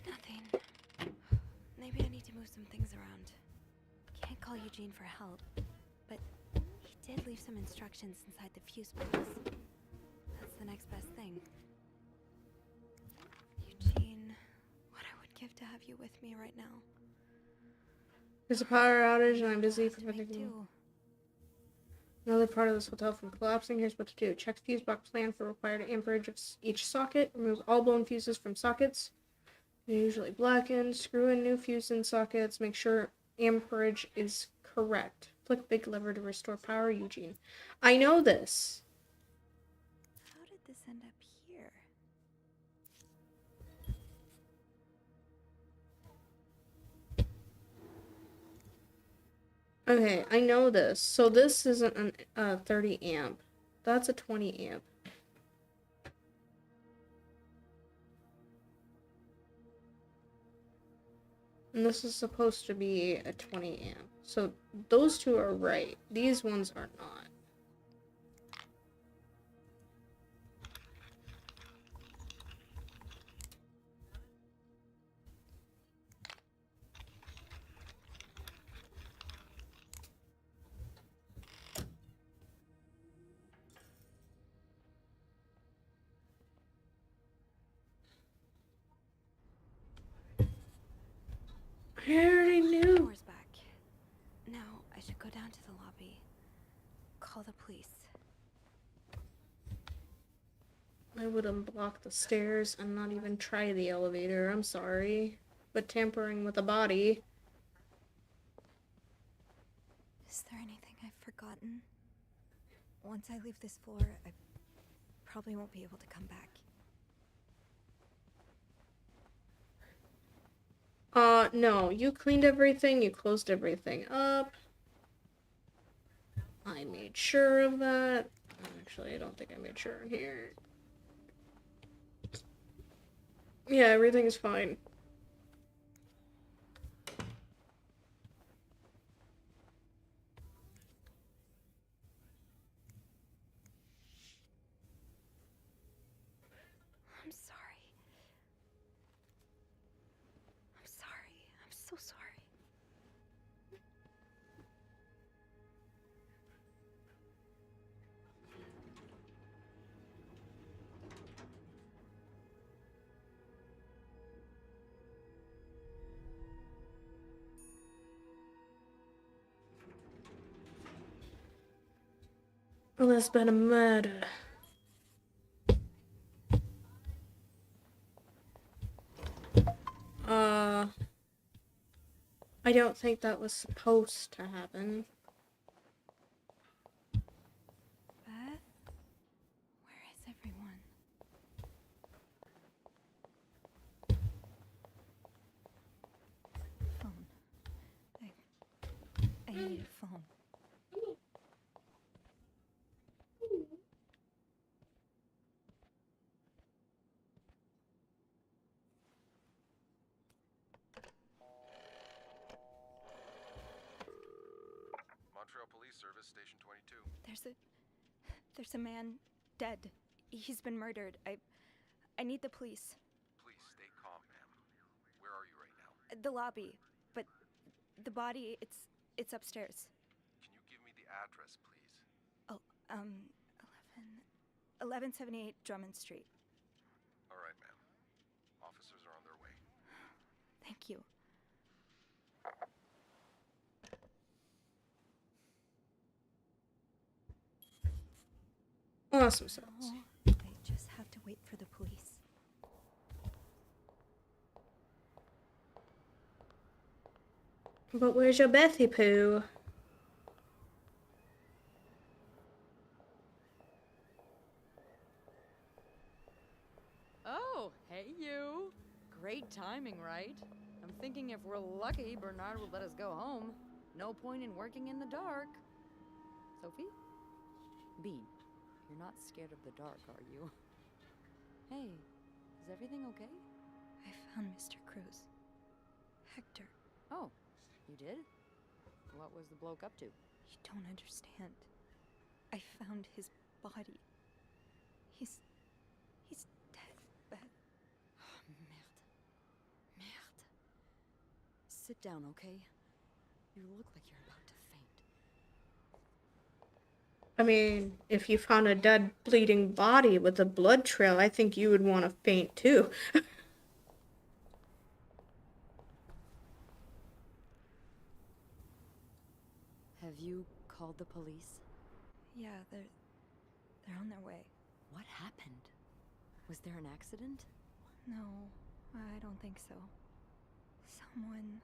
Nothing. Maybe I need to move some things around. Can't call Eugene for help, but he did leave some instructions inside the fuse box. That's the next best thing. Eugene, what I would give to have you with me right now. There's a power outage and I'm busy What to make preventing do. another part of this hotel from collapsing. Here's what to do. Check the fuse box plan for required amperage of each socket. Remove all blown fuses from sockets. They're usually blackened. Screw in new fuse in sockets. Make sure amperage is correct. Flick big lever to restore power, Eugene. I know this. How did this end up here? Okay, I know this. So this isn't a 30 amp. That's a 20 amp. And this is supposed to be a 20 amp. So those two are right. These ones are not. I already knew. Power's back. Now I should go down to the lobby. Call the police. I would unblock the stairs and not even try the elevator. I'm sorry. But tampering with a body. Is there anything forgotten. Once I leave this floor, I probably won't be able to come back. No, you cleaned everything, you closed everything up. I made sure of that. Actually, I don't think I made sure in here. Yeah, everything is fine. I'm sorry. I'm sorry. I'm so sorry. Well, there's been a murder. I don't think that was supposed to happen. Beth? Where is everyone? Phone. I need a phone. Montreal Police Service, Station 22. There's a man dead. He's been murdered. I need the police. Please stay calm, ma'am. Where are you right now? The lobby, but the body, it's upstairs. Can you give me the address, please? Oh, 1178 Drummond Street. All right, ma'am. Officers are on their way. Thank you. Awesome sauce. Oh, I just have to wait for the police. But where's your Bethy Poo? Oh, hey you. Great timing, right? I'm thinking if we're lucky, Bernard will let us go home. No point in working in the dark. Sophie? Bean, you're not scared of the dark, are you? Hey, is everything okay? I found Mr. Cruz. Hector, Oh, you did? What was the bloke up to? you don't understand. I found his body. He's dead, Beth. Merde. Merde. Sit down, okay? You look like you're about to faint. I mean, if you found a dead, bleeding body with a blood trail, I think you would want to faint too. Have you called the police? Yeah, they're on their way. What happened? Was there an accident? No, I don't think so. Someone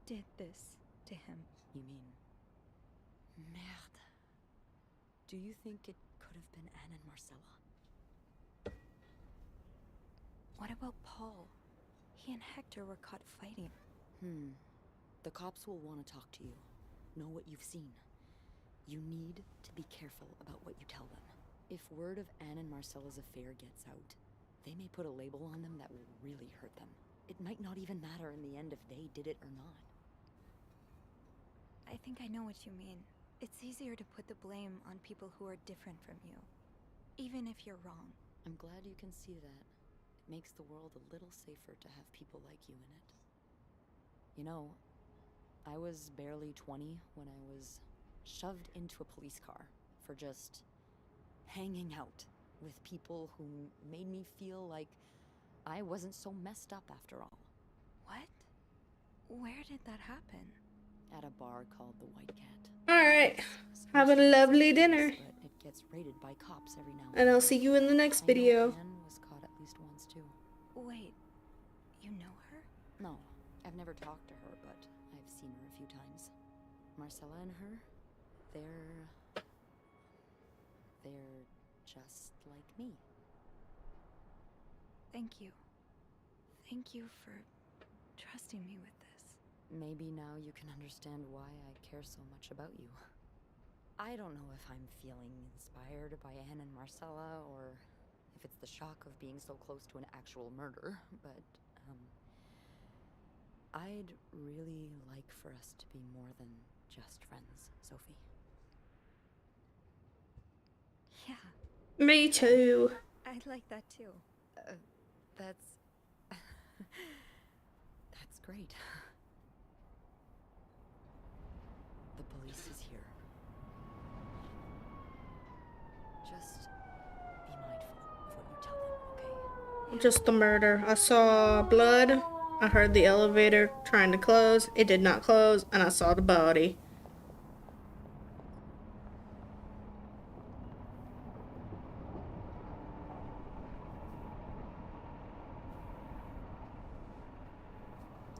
did this to him. You mean... Merde. Do you think it could have been Anne and Marcella? What about Paul? He and Hector were caught fighting. The cops will want to talk to you. Know what you've seen. You need to be careful about what you tell them. If word of Anne and Marcella's affair gets out, they may put a label on them that will really hurt them. It might not even matter in the end if they did it or not. I think I know what you mean. It's easier to put the blame on people who are different from you, even if you're wrong. I'm glad you can see that. It makes the world a little safer to have people like you in it. You know, I was barely 20 when I was shoved into a police car for just hanging out with people who made me feel like I wasn't so messed up after all. What? Where did that happen? At a bar called the White Cat. Alright, have a lovely dinner. But it gets raided by cops every now And I'll see you in the next I know video. Anne was caught at least once too. Wait, you know her? No, I've never talked to her, but I've seen her a few times. Marcella and her, They're just like me. Thank you. Thank you for trusting me with this. Maybe now you can understand why I care so much about you. I don't know if I'm feeling inspired by Anne and Marcella, or if it's the shock of being so close to an actual murder, but, I'd really like for us to be more than just friends, Sophie. Yeah, Me too. I'd like that too. That's... that's great. The police is here. Just be mindful of what you tell them, okay? Just the murder. I saw blood. I heard the elevator trying to close. It did not close, and I saw the body.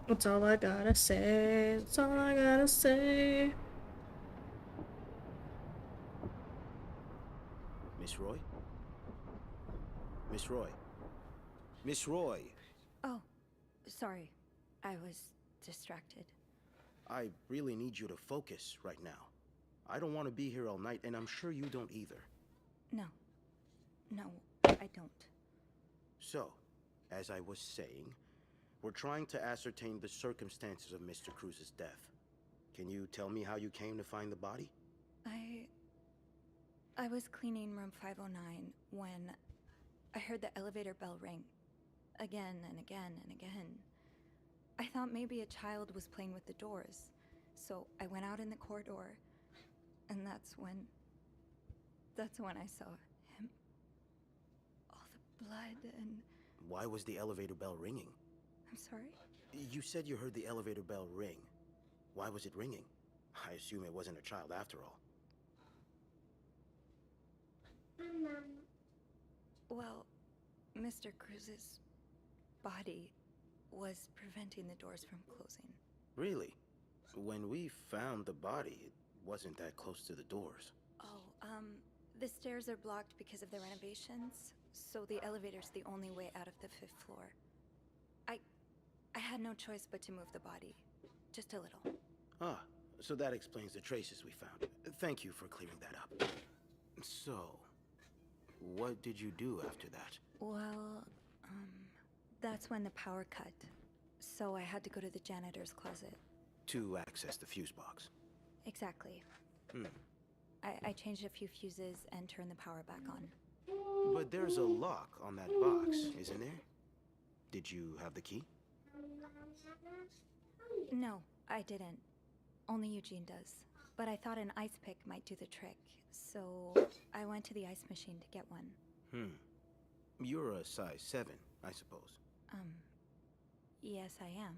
That's all I gotta say. That's all I gotta say. Miss Roy? Miss Roy? Miss Roy! Oh, sorry. I was distracted. I really need you to focus right now. I don't want to be here all night, and I'm sure you don't either. No. No, I don't. So, as I was saying, we're trying to ascertain the circumstances of Mr. Cruz's death. Can you tell me how you came to find the body? I was cleaning room 509 when I heard the elevator bell ring. Again and again and again. I thought maybe a child was playing with the doors, so I went out in the corridor, and that's when I saw him. All the blood and... Why was the elevator bell ringing? I'm sorry? You said you heard the elevator bell ring. Why was it ringing? I assume it wasn't a child after all. Well, Mr. Cruz's body was preventing the doors from closing. Really? When we found the body, it wasn't that close to the doors. Oh, the stairs are blocked because of the renovations, so the elevator's the only way out of the 5th floor. I had no choice but to move the body. Just a little. Ah, so that explains the traces we found. Thank you for clearing that up. So, what did you do after that? Well, that's when the power cut. So I had to go to the janitor's closet. To access the fuse box. Exactly. I changed a few fuses and turned the power back on. But there's a lock on that box, isn't there? Did you have the key? No, I didn't. Only Eugene does. But I thought an ice pick might do the trick, so I went to the ice machine to get one. You're a size 7, I suppose. Yes, I am.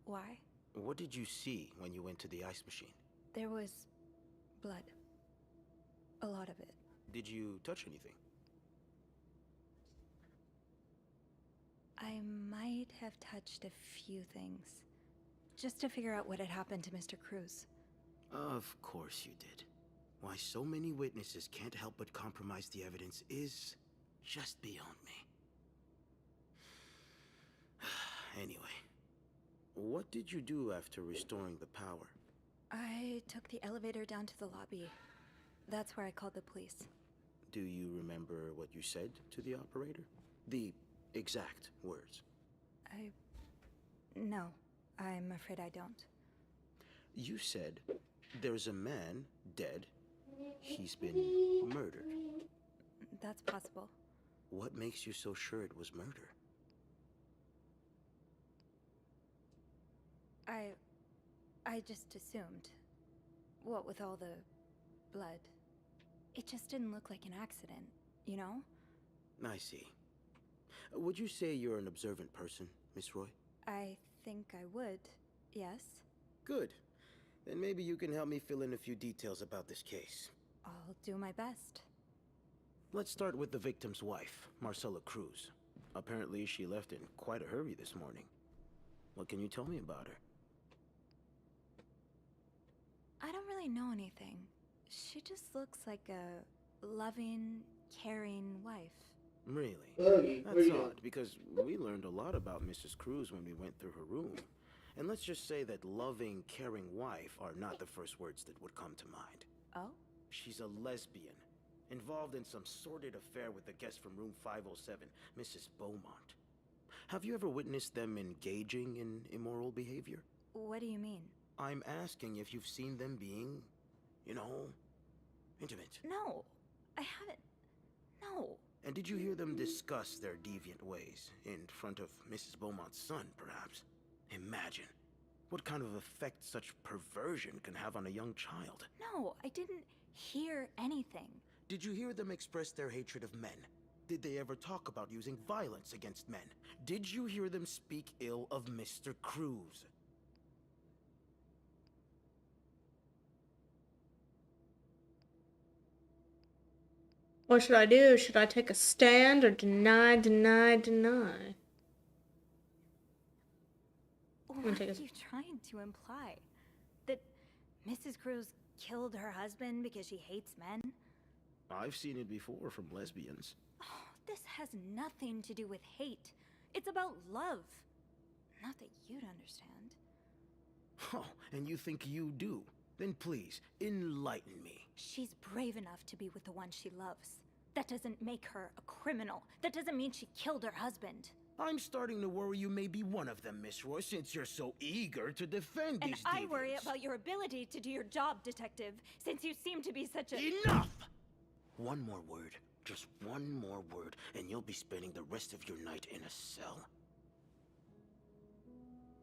Why? What did you see when you went to the ice machine? There was blood. A lot of it. Did you touch anything? I might have touched a few things. Just to figure out what had happened to Mr. Cruz. Of course you did. Why so many witnesses can't help but compromise the evidence is just beyond me. Anyway, what did you do after restoring the power? I took the elevator down to the lobby. That's where I called the police. Do you remember what you said to the operator? The exact words. No, I'm afraid I don't. You said there's a man dead. He's been murdered. That's possible. What makes you so sure it was murder? I just assumed. What with all the blood. It just didn't look like an accident, you know? I see. Would you say you're an observant person, Miss Roy? I think I would, yes. Good. Then maybe you can help me fill in a few details about this case. I'll do my best. Let's start with the victim's wife, Marcella Cruz. Apparently she left in quite a hurry this morning. What can you tell me about her? I don't really know anything. She just looks like a loving, caring wife. Really? Boogie, where That's you going? odd, because we learned a lot about Mrs. Cruz when we went through her room. And let's just say that loving, caring wife are not the first words that would come to mind. Oh? She's a lesbian, involved in some sordid affair with the guest from room 507, Mrs. Beaumont. Have you ever witnessed them engaging in immoral behavior? What do you mean? I'm asking if you've seen them being, you know, intimate. No, I haven't. No. And did you hear them discuss their deviant ways in front of Mrs. Beaumont's son, perhaps? Imagine what kind of effect such perversion can have on a young child. No, I didn't hear anything. Did you hear them express their hatred of men? Did they ever talk about using violence against men? Did you hear them speak ill of Mr. Cruz? What should I do? Should I take a stand or deny, deny, deny? What gonna take are a- you trying to imply? That Mrs. Cruz killed her husband because she hates men? I've seen it before from lesbians. Oh, this has nothing to do with hate. It's about love. Not that you'd understand. Oh, and you think you do? Then please, enlighten me. She's brave enough to be with the one she loves. That doesn't make her a criminal. That doesn't mean she killed her husband. I'm starting to worry you may be one of them, Miss Roy, since you're so eager to defend And these I worry deviants. about your ability to do your job, detective, since you seem to be such a— Enough! One more word, just one more word, and you'll be spending the rest of your night in a cell.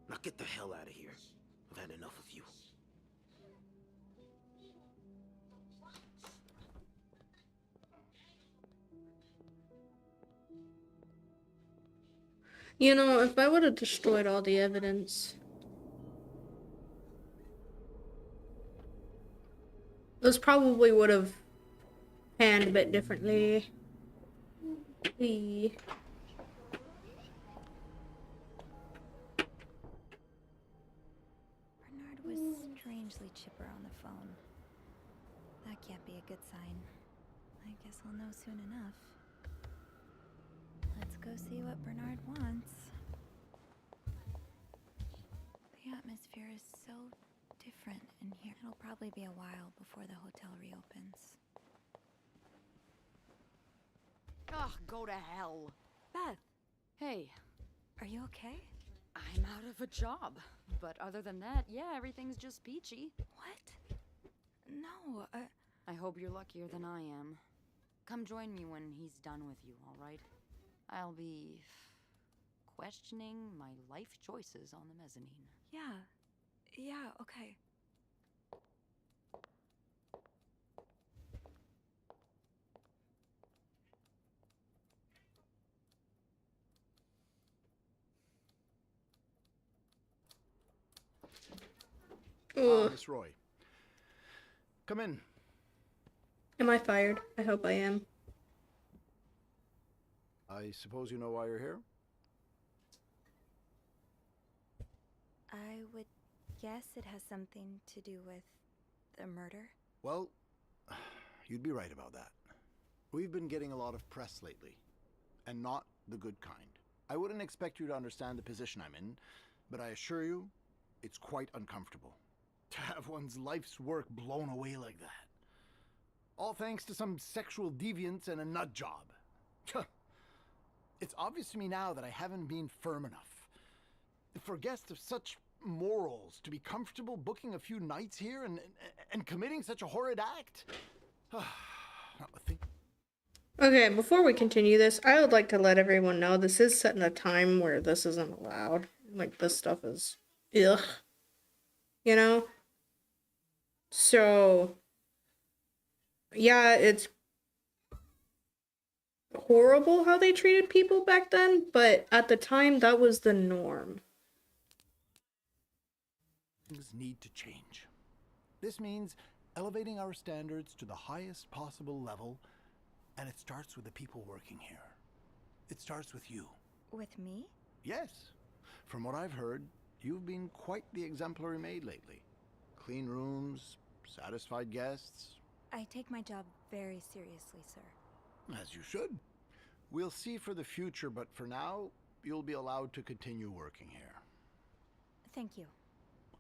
Now get the hell out of here. I've had enough of you. You know, if I would have destroyed all the evidence, those probably would have panned a bit differently. Bernard was strangely chipper on the phone. That can't be a good sign. I guess I'll know soon enough. Let's go see what Bernard wants. The atmosphere is so different in here. It'll probably be a while before the hotel reopens. Ugh, go to hell. Beth, Hey, are you okay? I'm out of a job. But other than that, yeah, everything's just peachy. What? No, I hope you're luckier than I am. Come join me when he's done with you, all right? I'll be questioning my life choices on the mezzanine. yeah, okay. Ugh. Miss Roy. Come in. Am I fired? I hope I am. I suppose you know why you're here? I would guess it has something to do with the murder. Well, you'd be right about that. We've been getting a lot of press lately, and not the good kind. I wouldn't expect you to understand the position I'm in, but I assure you, it's quite uncomfortable. To have one's life's work blown away like that. All thanks to some sexual deviance and a nut job. It's obvious to me now that I haven't been firm enough. For guests of such morals to be comfortable booking a few nights here and committing such a horrid act. Not a thing. Okay, before we continue this, I would like to let everyone know this is set in a time where this isn't allowed. Like, this stuff is ugh. You know? So, yeah, it's horrible how they treated people back then, but at the time, that was the norm. Things need to change. This means elevating our standards to the highest possible level, and it starts with the people working here. It starts with you. With me? Yes. From what I've heard, you've been quite the exemplary maid lately. Clean rooms, satisfied guests, I take my job very seriously, sir. As you should. We'll see for the future, but for now, you'll be allowed to continue working here. Thank you.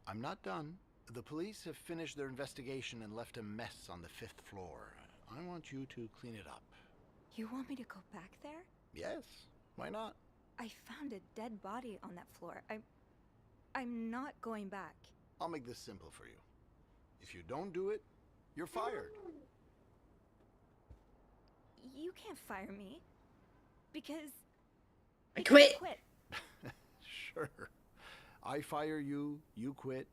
I'm not done. The police have finished their investigation and left a mess on the 5th floor. I want you to clean it up. You want me to go back there? Yes, why not? I found a dead body on that floor. I'm not going back. I'll make this simple for you. If you don't do it, you're fired. You can't fire me. Because I quit. Sure. I fire you, you quit.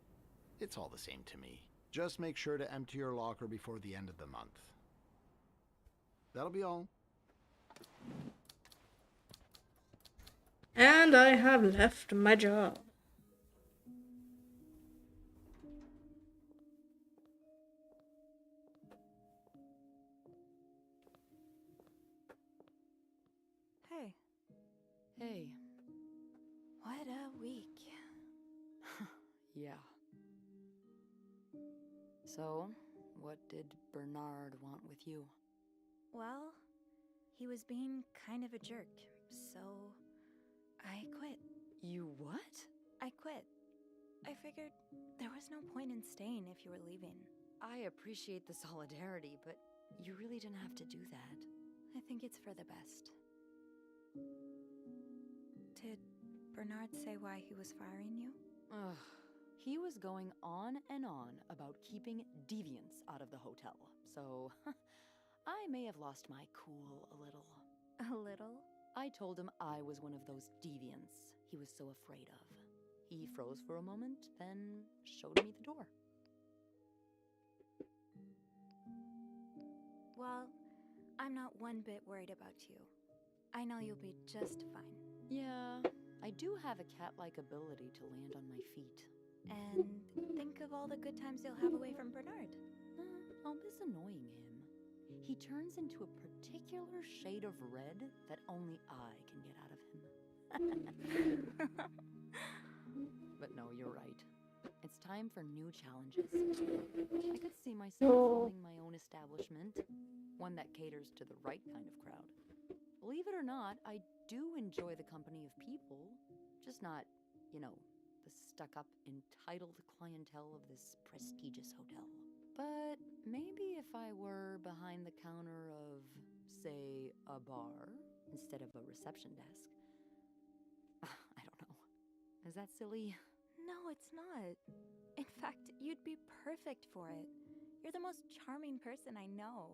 It's all the same to me. Just make sure to empty your locker before the end of the month. That'll be all. And I have left my job. Hey. Hey. What a week. Yeah. So, what did Bernard want with you? Well, he was being kind of a jerk, so I quit. You what? I quit. I figured there was no point in staying if you were leaving. I appreciate the solidarity, but you really didn't have to do that. I think it's for the best. Did Bernard say why he was firing you? Ugh. He was going on and on about keeping deviants out of the hotel, so I may have lost my cool a little. A little? I told him I was one of those deviants he was so afraid of. He froze for a moment, then showed me the door. Well, I'm not one bit worried about you. I know you'll be just fine. Yeah, I do have a cat-like ability to land on my feet. And think of all the good times you'll have away from Bernard. I'll miss annoying him. He turns into a particular shade of red that only I can get out of him. But no, you're right. It's time for new challenges. I could see myself owning my own establishment, one that caters to the right kind of crowd. Believe it or not, I do enjoy the company of people, just not, you know, the stuck-up, entitled clientele of this prestigious hotel. But maybe if I were behind the counter of, say, a bar, instead of a reception desk. I don't know. Is that silly? No, it's not. In fact, you'd be perfect for it. You're the most charming person I know.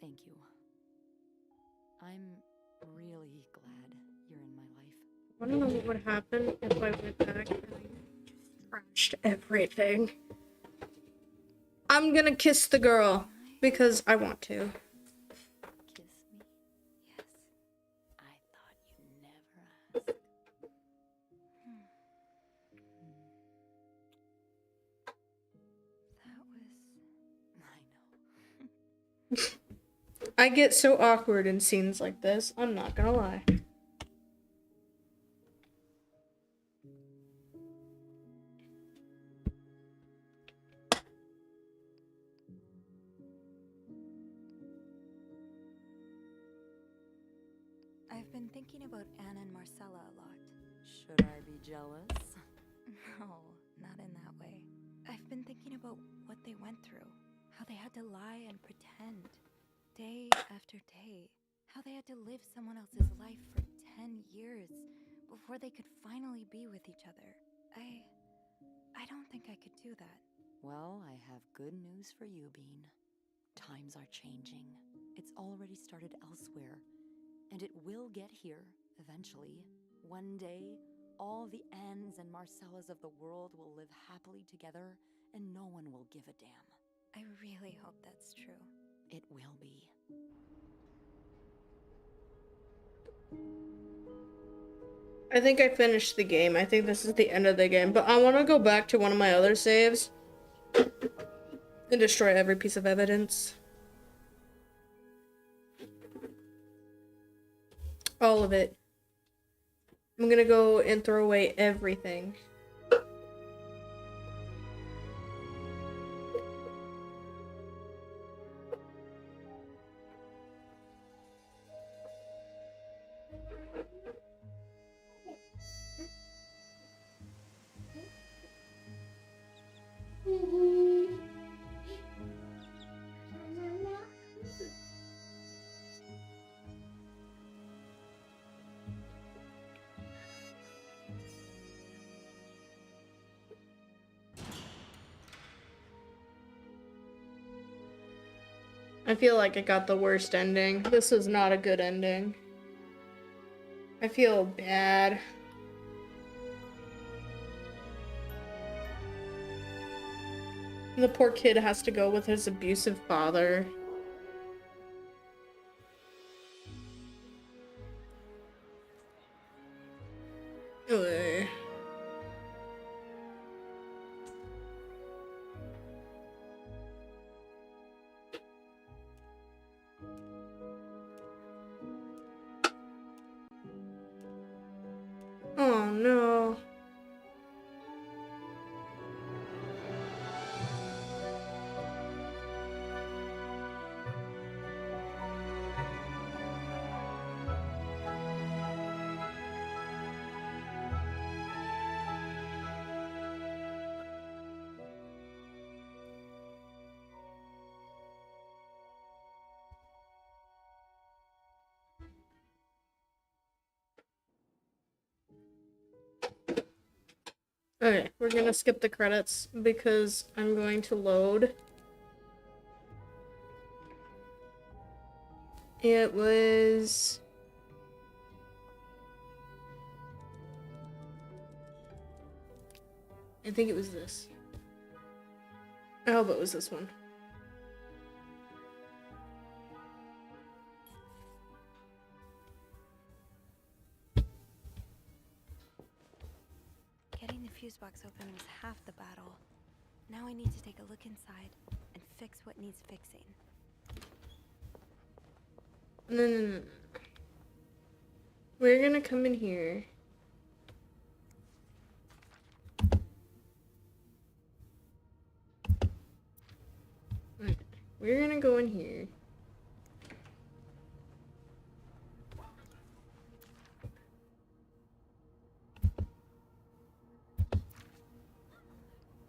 Thank you. I'm really glad you're in my life. I don't know what would happen if I went back and I trashed everything. I'm gonna kiss the girl because I want to. Kiss me? Yes. I thought you'd never ask. That was... I know. I get so awkward in scenes like this, I'm not gonna lie. I've been thinking about Anna and Marcella a lot. Should I be jealous? No, not in that way. I've been thinking about what they went through. How they had to lie and pretend. Day after day. How they had to live someone else's life for 10 years before they could finally be with each other. I don't think I could do that. Well, I have good news for you, Bean. Times are changing. It's already started elsewhere. And it will get here, eventually. One day, all the Annes and Marcellas of the world will live happily together, and no one will give a damn. I really hope that's true. It will be. I think I finished the game. I think this is the end of the game. But I want to go back to one of my other saves and destroy every piece of evidence. All of it. I'm gonna go and throw away everything. I feel like I got the worst ending. This was not a good ending. I feel bad. The poor kid has to go with his abusive father. Ugh. Oh no. Okay, we're gonna skip the credits because I'm going to load. It was... I think it was this. I hope it was this one. Getting the fuse box open was half the battle. Now I need to take a look inside and fix what needs fixing. No. We're gonna come in here. Right. We're gonna go in here.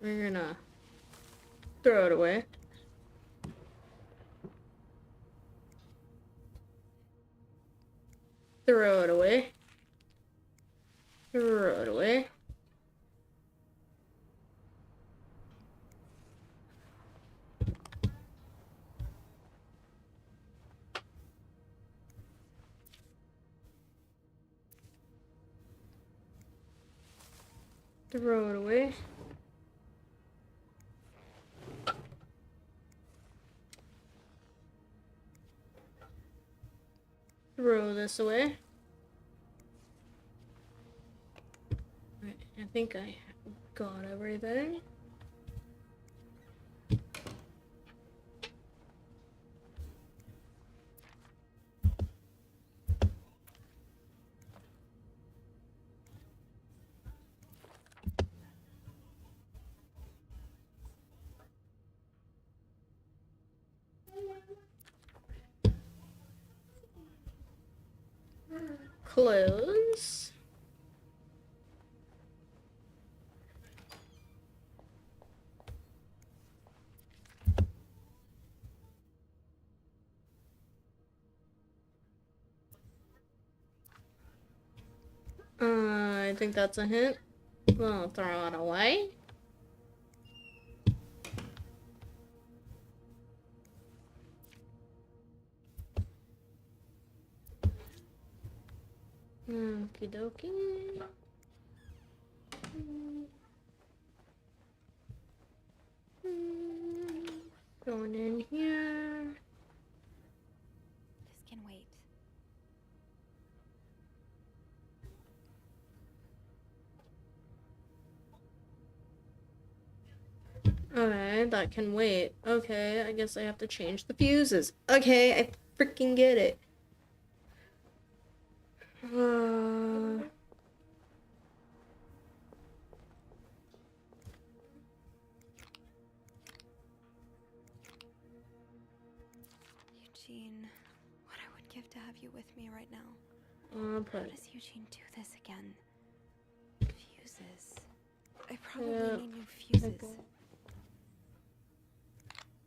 We're gonna throw it away. Throw it away. Throw it away. Throw it away. Throw this away. Right, I think I got everything. Close. I think that's a hint. We'll throw it away. Okie dokie. Going in here. This can wait. Okay, that can wait. Okay, I guess I have to change the fuses. Okay, I freaking get it. Eugene, what I would give to have you with me right now. I'll How put does Eugene do this again? Fuses. I probably need new fuses. Okay.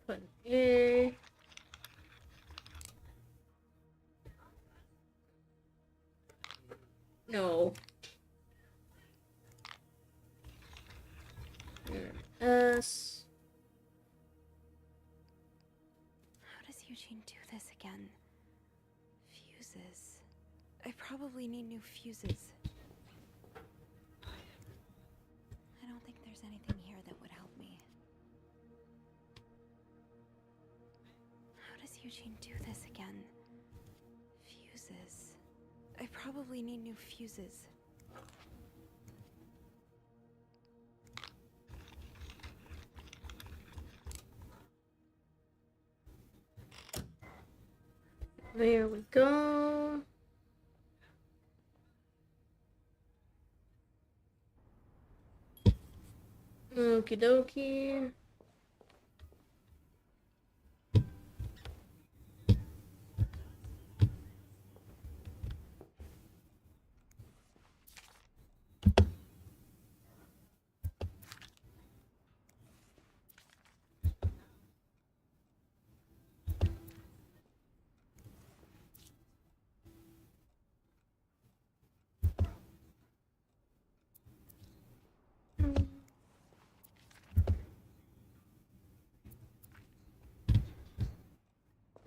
Put A. No. S. How does Eugene again. Fuses. I probably need new fuses. I don't think there's anything here that would help me. How does Eugene do this again? Fuses. I probably need new fuses. There we go. Okie dokie.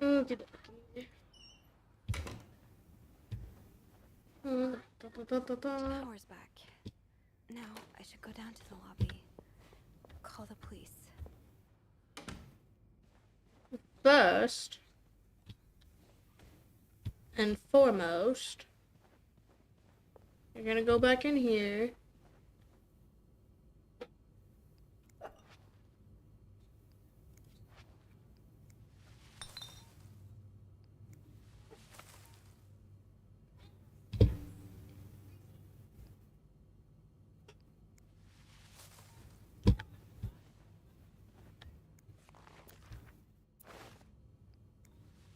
Okie dokie. Power's back. Now I should go down to the lobby. Call the police. First and foremost, you're gonna go back in here.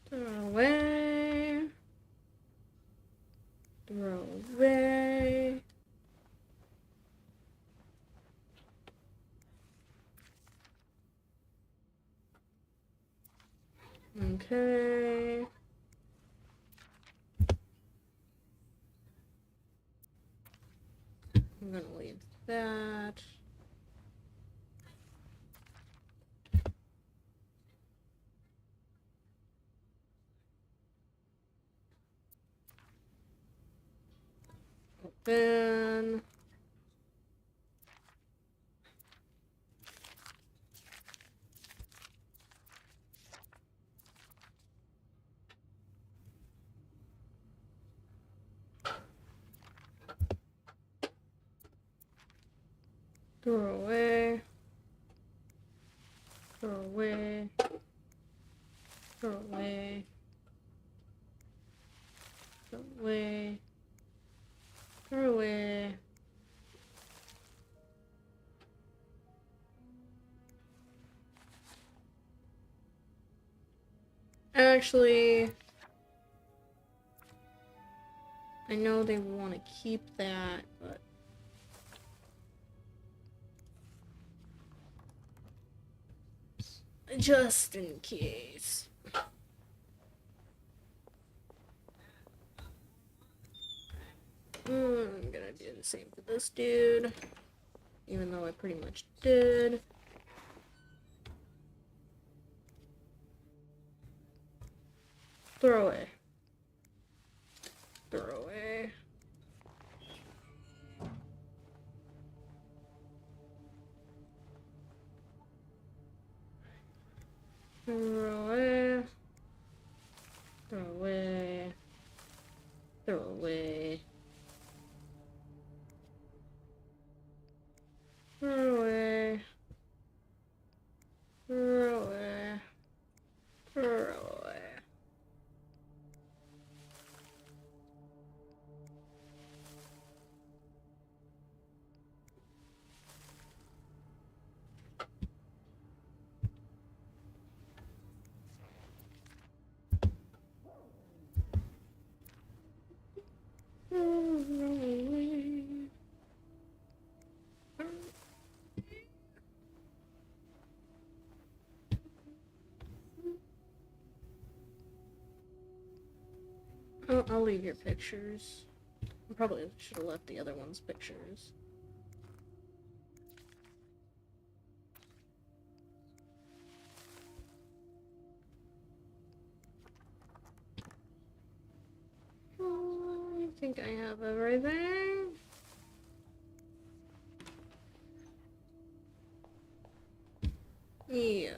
Throw away. Throw away. Okay. I'm gonna leave that. Open. Throw away. Throw away. Throw away. Throw away. Throw away. Actually, I know they want to keep that, but just in case. I'm gonna do the same for this dude, even though I pretty much did. Throw away. Throw away. Throw away. Throw away. Throw away. Throw away. Throw away. Throw away. I'll leave your pictures. I probably should have left the other one's pictures. think I have everything. Yeah.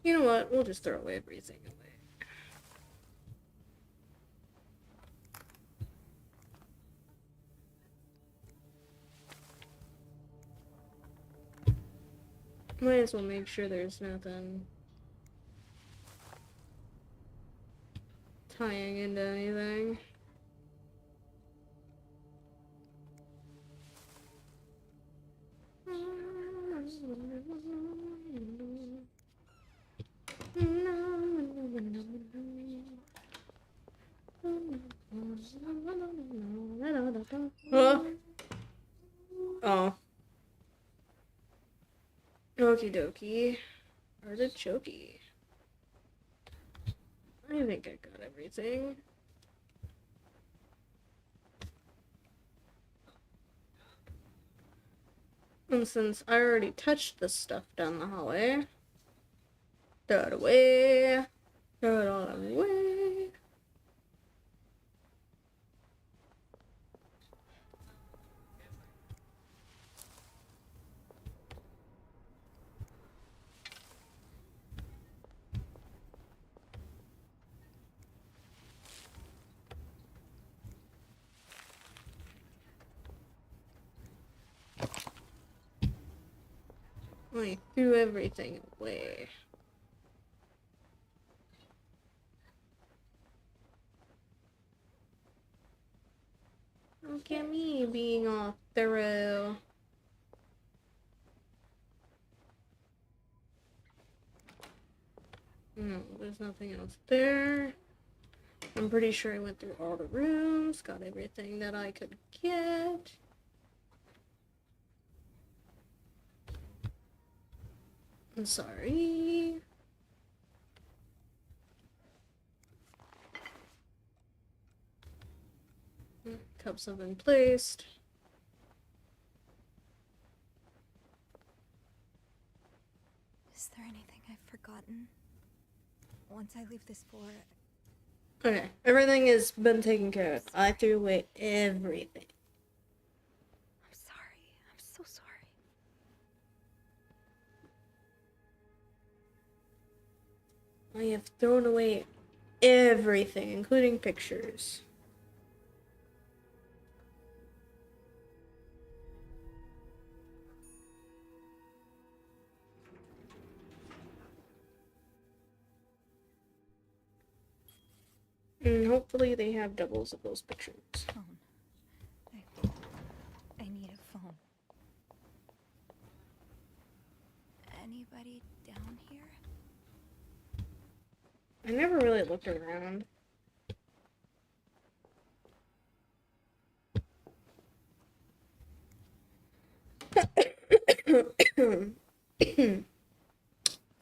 You know what? We'll just throw away everything away. Might as well make sure there's nothing tying into anything. Huh? Oh. Okie dokie. Artichoke. I think I got everything. And since I already touched the stuff down the hallway, throw it away. Throw it all away. I threw everything away. Look at me being all thorough. No, there's nothing else there. I'm pretty sure I went through all the rooms, got everything that I could get. I'm sorry. Cups have been placed. Is there anything I've forgotten? Once I leave this floor, Okay, everything has been taken care of. I threw away everything. I'm sorry. I'm so sorry. I have thrown away everything, including pictures. And hopefully they have doubles of those pictures. Phone. I need a phone. Anybody down here? I never really looked around.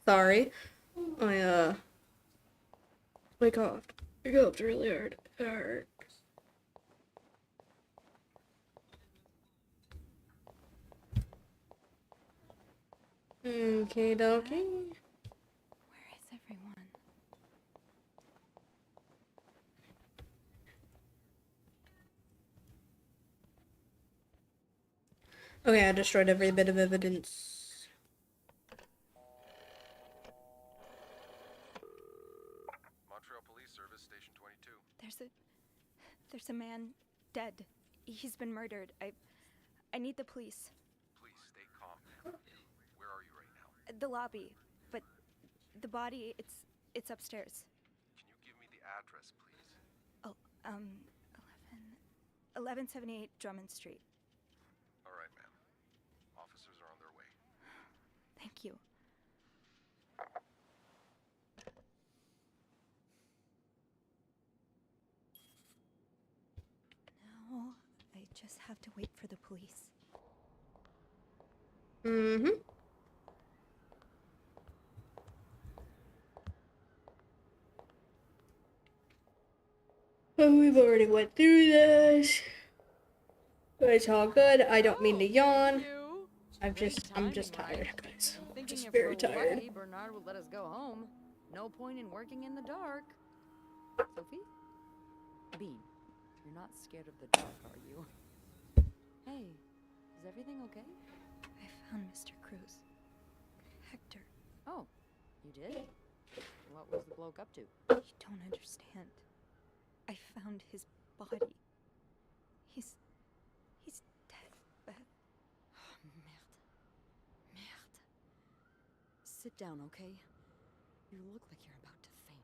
Sorry. I coughed. I coughed really hard. It hurt. Okay, dokie. Where is everyone? Okay, I destroyed every bit of evidence. Montreal Police Service, Station 22. There's a man dead. He's been murdered. I need the police. Please stay calm, ma'am. Where are you right now? The lobby, but the body, it's upstairs. Can you give me the address, please? Oh, 1178 Drummond Street. All right, ma'am. Officers are on their way. Thank you. Now, I just have to wait for the police. Mm-hmm. Oh, we've already went through this. But it's all good. I don't mean to yawn. I'm just tired, guys. I'm just very tired. Bernard would let us go home. No point in working in the dark. Sophie? Bean, you're not scared of the dark, are you? Hey, is everything okay? I found Mr. Cruz. Hector. Oh, you did? What was the bloke up to? You don't understand. I found his body. He's dead, Beth. Oh, merde. Merde. Sit down, okay? You look like you're about to faint.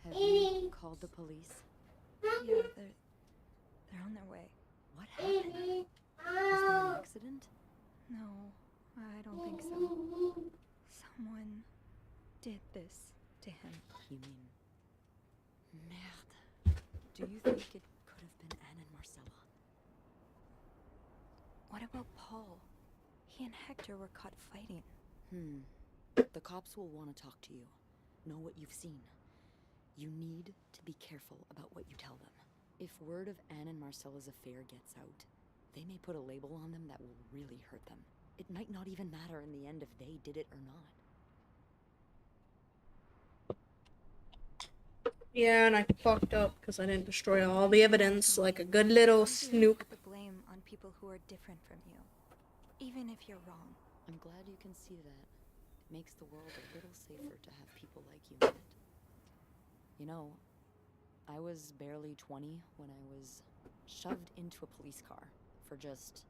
Have you called the police? Yeah, they're on their way. What happened? Was there an accident? No, I don't think so. Someone did this to him. You mean... Merde. Do you think it could have been Anne and Marcella? What about Paul? He and Hector were caught fighting. The cops will want to talk to you. Know what you've seen. You need to be careful about what you tell them. If word of Anne and Marcella's affair gets out, they may put a label on them that will really hurt them. It might not even matter in the end if they did it or not. Yeah, and I fucked up because I didn't destroy all the evidence like a good little snoop. Put the blame on people who are different from you, even if you're wrong. I'm glad you can see that. It makes the world a little safer to have people like you in it. You know, I was barely 20 when I was shoved into a police car for just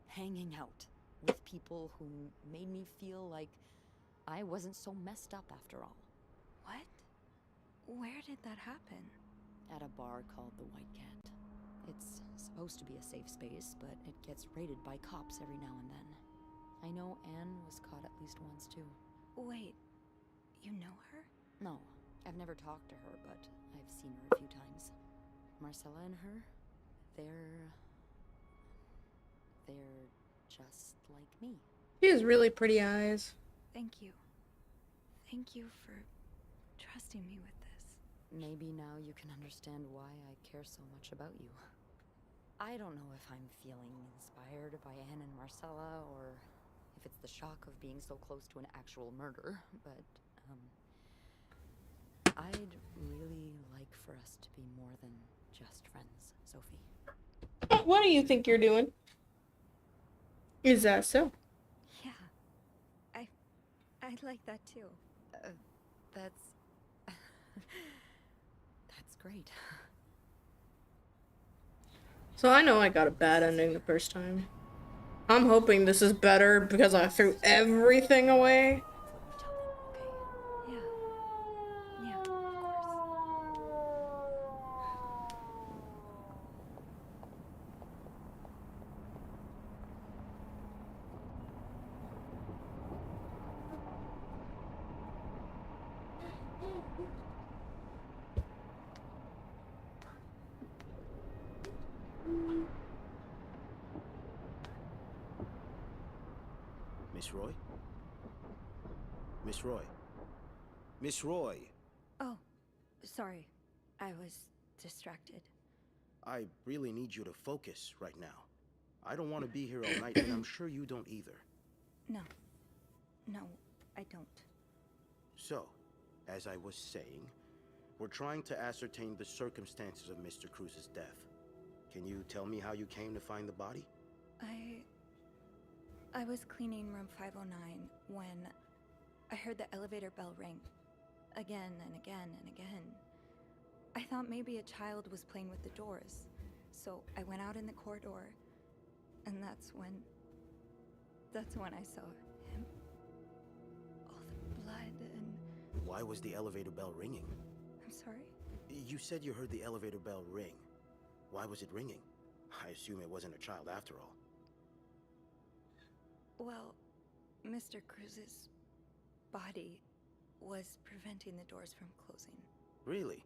hanging out with people who made me feel like I wasn't so messed up after all. What? Where did that happen? At a bar called the White Cat. It's supposed to be a safe space, but it gets raided by cops every now and then. I know Anne was caught at least once too. Wait, you know her? No, I've never talked to her, but I've seen her a few times. Marcella and her, they're just like me. She has really pretty eyes. Thank you. Thank you for trusting me with this. Maybe now you can understand why I care so much about you. I don't know if I'm feeling inspired by Anne and Marcella, or if it's the shock of being so close to an actual murder, but, I'd really like for us to be more than just friends, Sophie. What do you think you're doing? Is that so? Yeah, I'd like that too. That's... that's great. So I know I got a bad ending the first time. I'm hoping this is better because I threw everything away. Yeah. Yeah, of course. Miss Roy? Miss Roy? Miss Roy! Oh, sorry. I was distracted. I really need you to focus right now. I don't want to be here all night, and I'm sure you don't either. No. No, I don't. So, as I was saying, we're trying to ascertain the circumstances of Mr. Cruz's death. Can you tell me how you came to find the body? I was cleaning room 509 when I heard the elevator bell ring. Again and again and again. I thought maybe a child was playing with the doors, so I went out in the corridor, and that's when I saw him. All the blood and... Why was the elevator bell ringing? I'm sorry? You said you heard the elevator bell ring. Why was it ringing? I assume it wasn't a child after all. Well, Mr. Cruz's body was preventing the doors from closing. Really?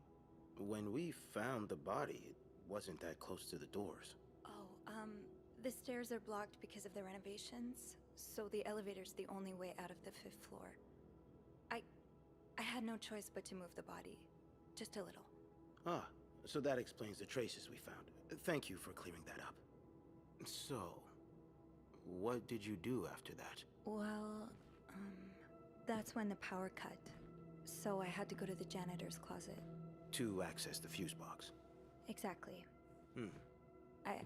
When we found the body, it wasn't that close to the doors. Oh, the stairs are blocked because of the renovations, so the elevator's the only way out of the 5th floor. I had no choice but to move the body. Just a little. Ah, So that explains the traces we found. Thank you for clearing that up. So, what did you do after that? Well, that's when the power cut. So I had to go to the janitor's closet. To access the fuse box. Exactly. Hmm.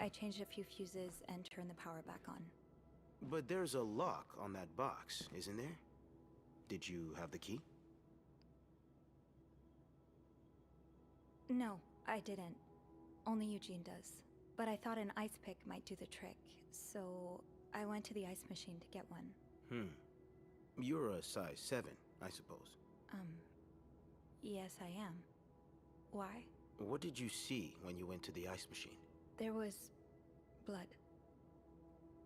I changed a few fuses and turned the power back on. But there's a lock on that box, isn't there? Did you have the key? No, I didn't. Only Eugene does. But I thought an ice pick might do the trick, so I went to the ice machine to get one. You're a size 7, I suppose. Yes, I am. Why? What did you see when you went to the ice machine? There was blood.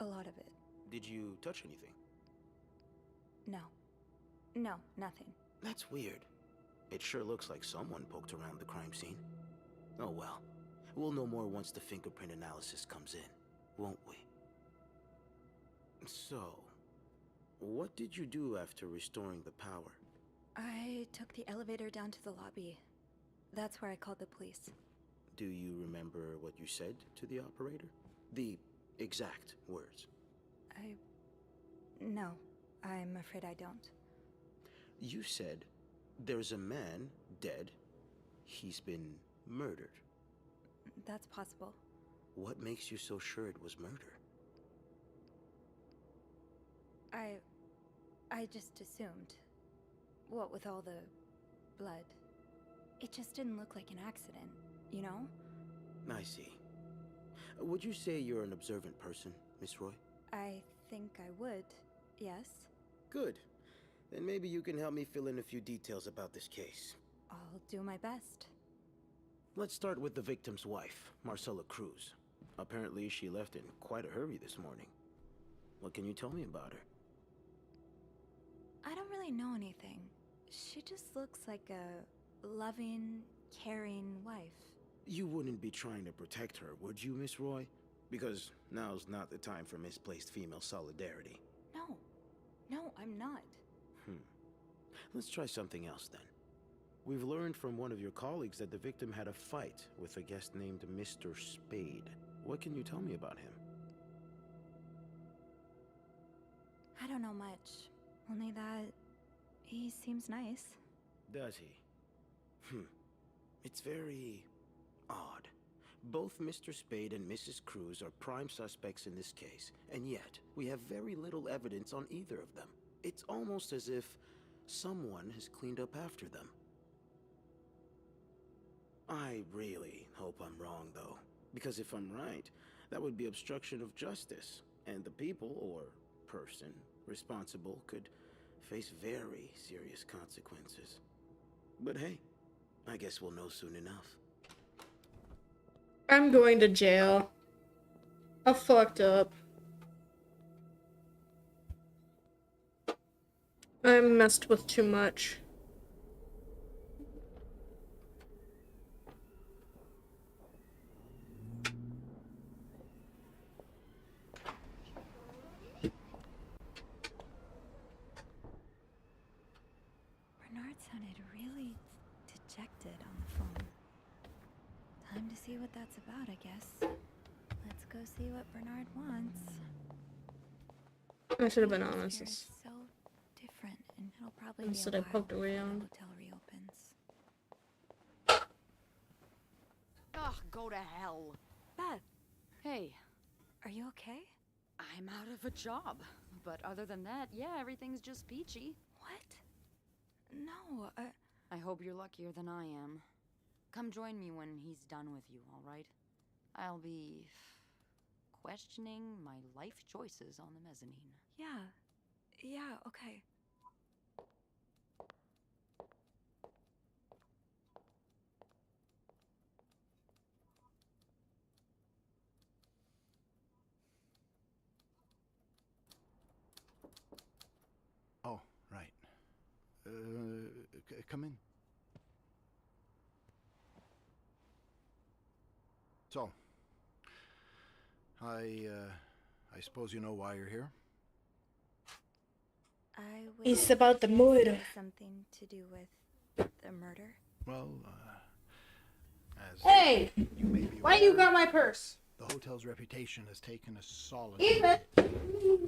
A lot of it. Did you touch anything? No. No, nothing. That's weird. It sure looks like someone poked around the crime scene. Oh well. We'll know more once the fingerprint analysis comes in, won't we? So, what did you do after restoring the power? I took the elevator down to the lobby. That's where I called the police. Do you remember what you said to the operator? The exact words. No, I'm afraid I don't. You said, there's a man dead. He's been murdered. That's possible. What makes you so sure it was murder? I just assumed. What with all the blood. It just didn't look like an accident, you know? I see. Would you say you're an observant person, Miss Roy? I think I would, yes. Good. Then maybe you can help me fill in a few details about this case. I'll do my best. Let's start with the victim's wife, Marcella Cruz. Apparently she left in quite a hurry this morning. What can you tell me about her? I don't really know anything. She just looks like a loving, caring wife. You wouldn't be trying to protect her, would you, Miss Roy? Because now's not the time for misplaced female solidarity. No. No, I'm not. Let's try something else then. We've learned from one of your colleagues that the victim had a fight with a guest named Mr. Spade. What can you tell me about him? I don't know much. Only that he seems nice. Does he? It's very odd. Both Mr. Spade and Mrs. Cruz are prime suspects in this case, and yet we have very little evidence on either of them. It's almost as if someone has cleaned up after them. I really hope I'm wrong, though, because if I'm right, that would be obstruction of justice, and the people, or person, responsible could face very serious consequences. But hey, I guess we'll know soon enough. I'm going to jail. I fucked up. I messed with too much. Bernard sounded really dejected on the phone. Time to see what that's about, I guess. Let's go see what Bernard wants. I should have been honest. Here is so different, and it'll probably Instead be I a while poked before the around. hotel reopens. Ugh, go to hell. Beth, Hey, are you okay? I'm out of a job. But other than that, yeah, everything's just peachy. What? No, I hope you're luckier than I am. Come join me when he's done with you, all right? I'll be questioning my life choices on the mezzanine. yeah, okay. Oh, right. Come in. So, I suppose you know why you're here? I would It's about the guess murder. it has something to do with the murder. Well, as Hey! Hey! You may be Why you aware got my purse? the hotel's reputation has taken a solid Ethan! hit.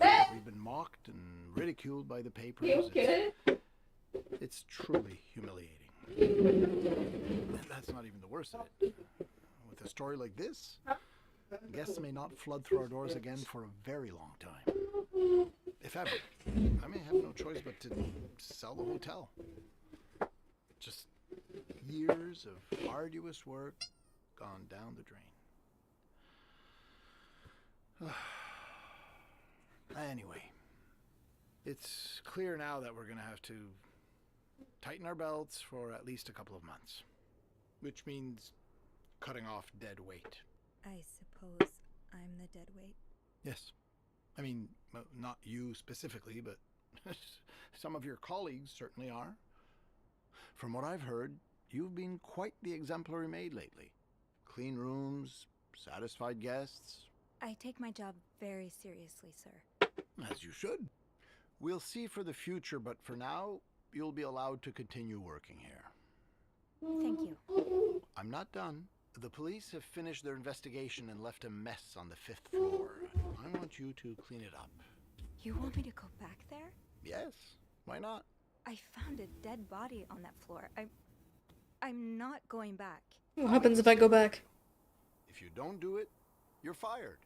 Hey! We've been mocked and ridiculed by the papers. You okay? It's truly humiliating. And that's not even the worst of it. With a story like this, guests may not flood through our doors again for a very long time. If ever. I may have no choice but to sell the hotel. Just years of arduous work gone down the drain. Anyway, it's clear now that we're going to have to tighten our belts for at least a couple of months, which means cutting off dead weight. I suppose I'm the dead weight. Yes. I mean, not you specifically, but some of your colleagues certainly are. From what I've heard, you've been quite the exemplary maid lately. Clean rooms, satisfied guests. I take my job very seriously, sir. As you should. We'll see for the future, but for now, you'll be allowed to continue working here. Thank you. I'm not done. The police have finished their investigation and left a mess on the 5th floor. I want you to clean it up. You want me to go back there? Yes, why not? I found a dead body on that floor. I'm not going back. What happens if I go back? If you don't do it, you're fired.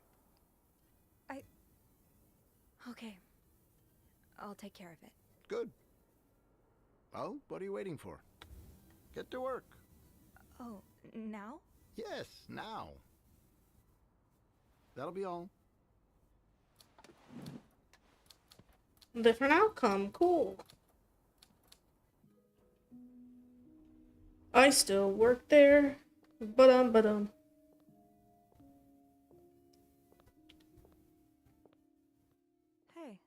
Okay. I'll take care of it. Good. Well, what are you waiting for? Get to work. Oh, now? Yes, now. That'll be all. Different outcome. Cool. I still work there. Ba-dum. Hey.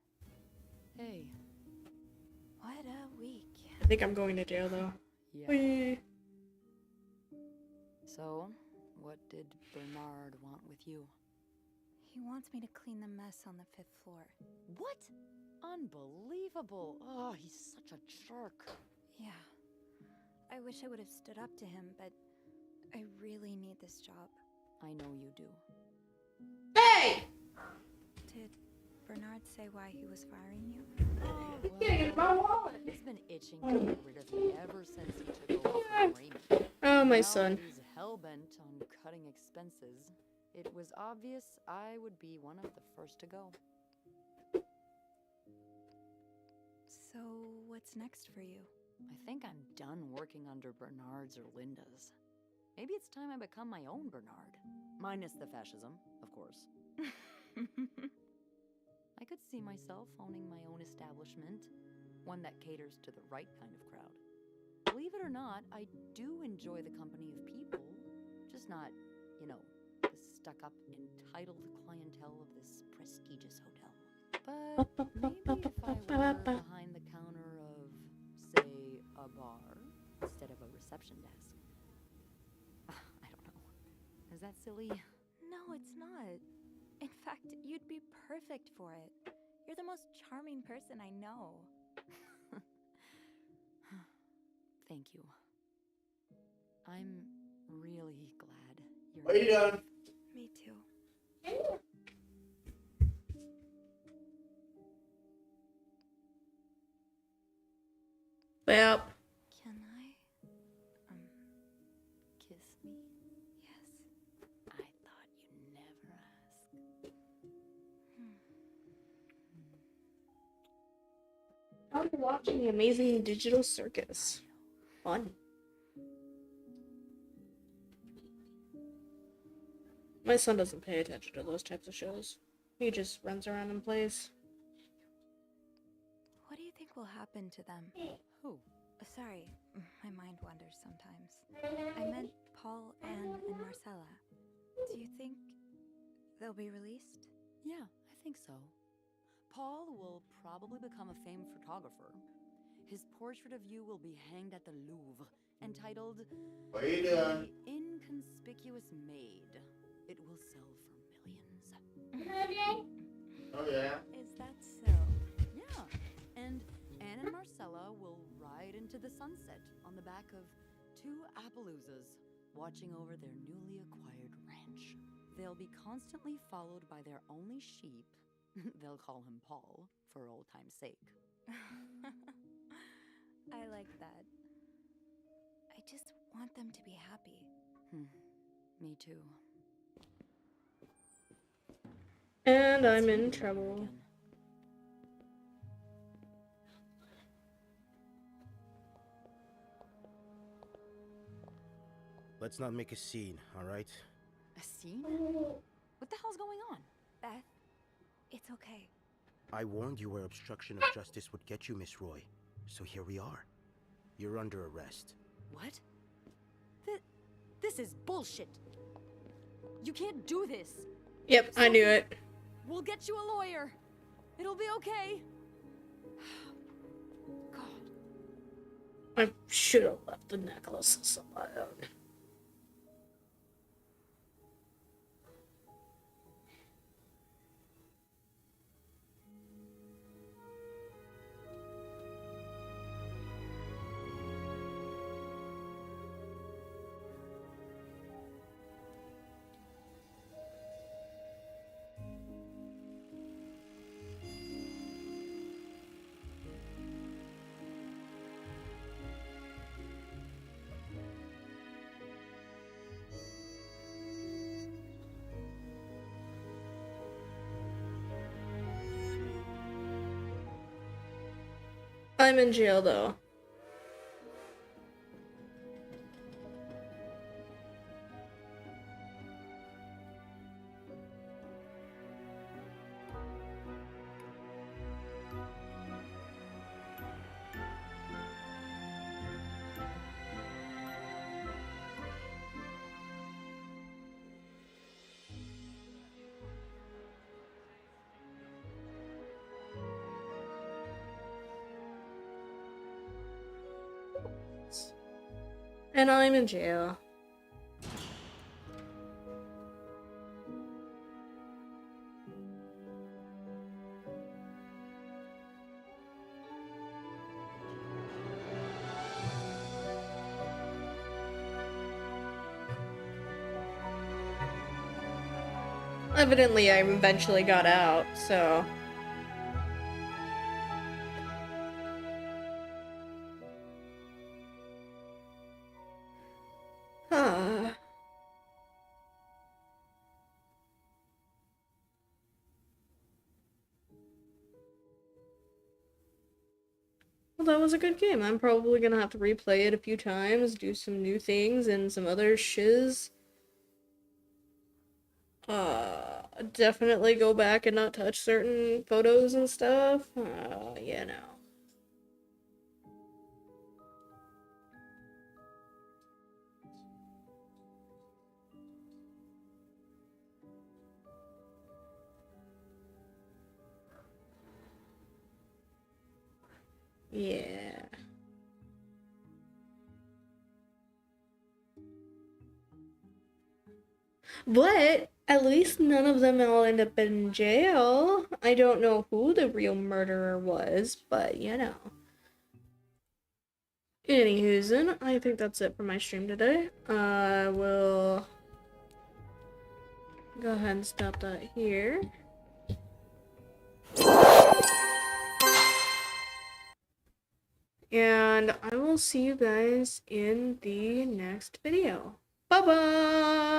Hey. What a week. I think I'm going to jail though. Yeah. Whee. So, what did Bernard want with you? He wants me to clean the mess on the 5th floor. What? Unbelievable. Oh, he's such a jerk. Yeah. I wish I would have stood up to him, but I really need this job. I know you do. Hey! Did Bernard say why he was firing you? Well, Getting in my wallet. he's been itching to get rid of me ever since he took over from Raymond. Oh, my Now son. that he's hell-bent on cutting expenses, it was obvious I would be one of the first to go. So, what's next for you? I think I'm done working under Bernard's or Linda's. Maybe it's time I become my own Bernard. Minus the fascism, of course. I could see myself owning my own establishment, one that caters to the right kind of crowd. Believe it or not, I do enjoy the company of people, just not, you know, the stuck-up, entitled clientele of this prestigious hotel. But maybe if I were behind the counter of, say, a bar, instead of a reception desk. I don't know. Is that silly? No, it's not. In fact, you'd be perfect for it. You're the most charming person I know. Thank you. I'm really glad you're... What are you doing? Me too. Yep. Can I, Kiss me? yes. I thought you'd never ask. I'll be watching the Amazing Digital Circus. Fun. My son doesn't pay attention to those types of shows. He just runs around and plays. What do you think will happen to them? Who? Sorry, my mind wanders sometimes. I meant Paul, Anne, and Marcella. Do you think they'll be released? Yeah, I think so. Paul will probably become a famed photographer. His portrait of you will be hanged at the Louvre, entitled What are you The doing? Inconspicuous Maid. It will sell for millions. Oh yeah. Is that so? Yeah, and Anne and Marcella will ride into the sunset on the back of two Appaloozas, watching over their newly acquired ranch. They'll be constantly followed by their only sheep. They'll call him Paul, for old time's sake. I like that. I just want them to be happy. Me too. And I'm in trouble. Let's not make a scene, all right? A scene? What the hell's going on? Beth, it's okay. I warned you where obstruction of justice would get you, Miss Roy. So here we are. You're under arrest. What? This is bullshit. You can't do this. Yep, I knew it. We'll get you a lawyer. It'll be okay. God. I should have left the necklaces alone. I'm in jail though. And I'm in jail. Evidently, I eventually got out, so... Well, that was a good game. I'm probably gonna have to replay it a few times, do some new things and some other shiz. Definitely go back and not touch certain photos and stuff. You know. Yeah. But at least none of them all end up in jail. I don't know who the real murderer was, but you know. Anywho's, I think that's it for my stream today. I will go ahead and stop that here. And I will see you guys in the next video. Bye-bye!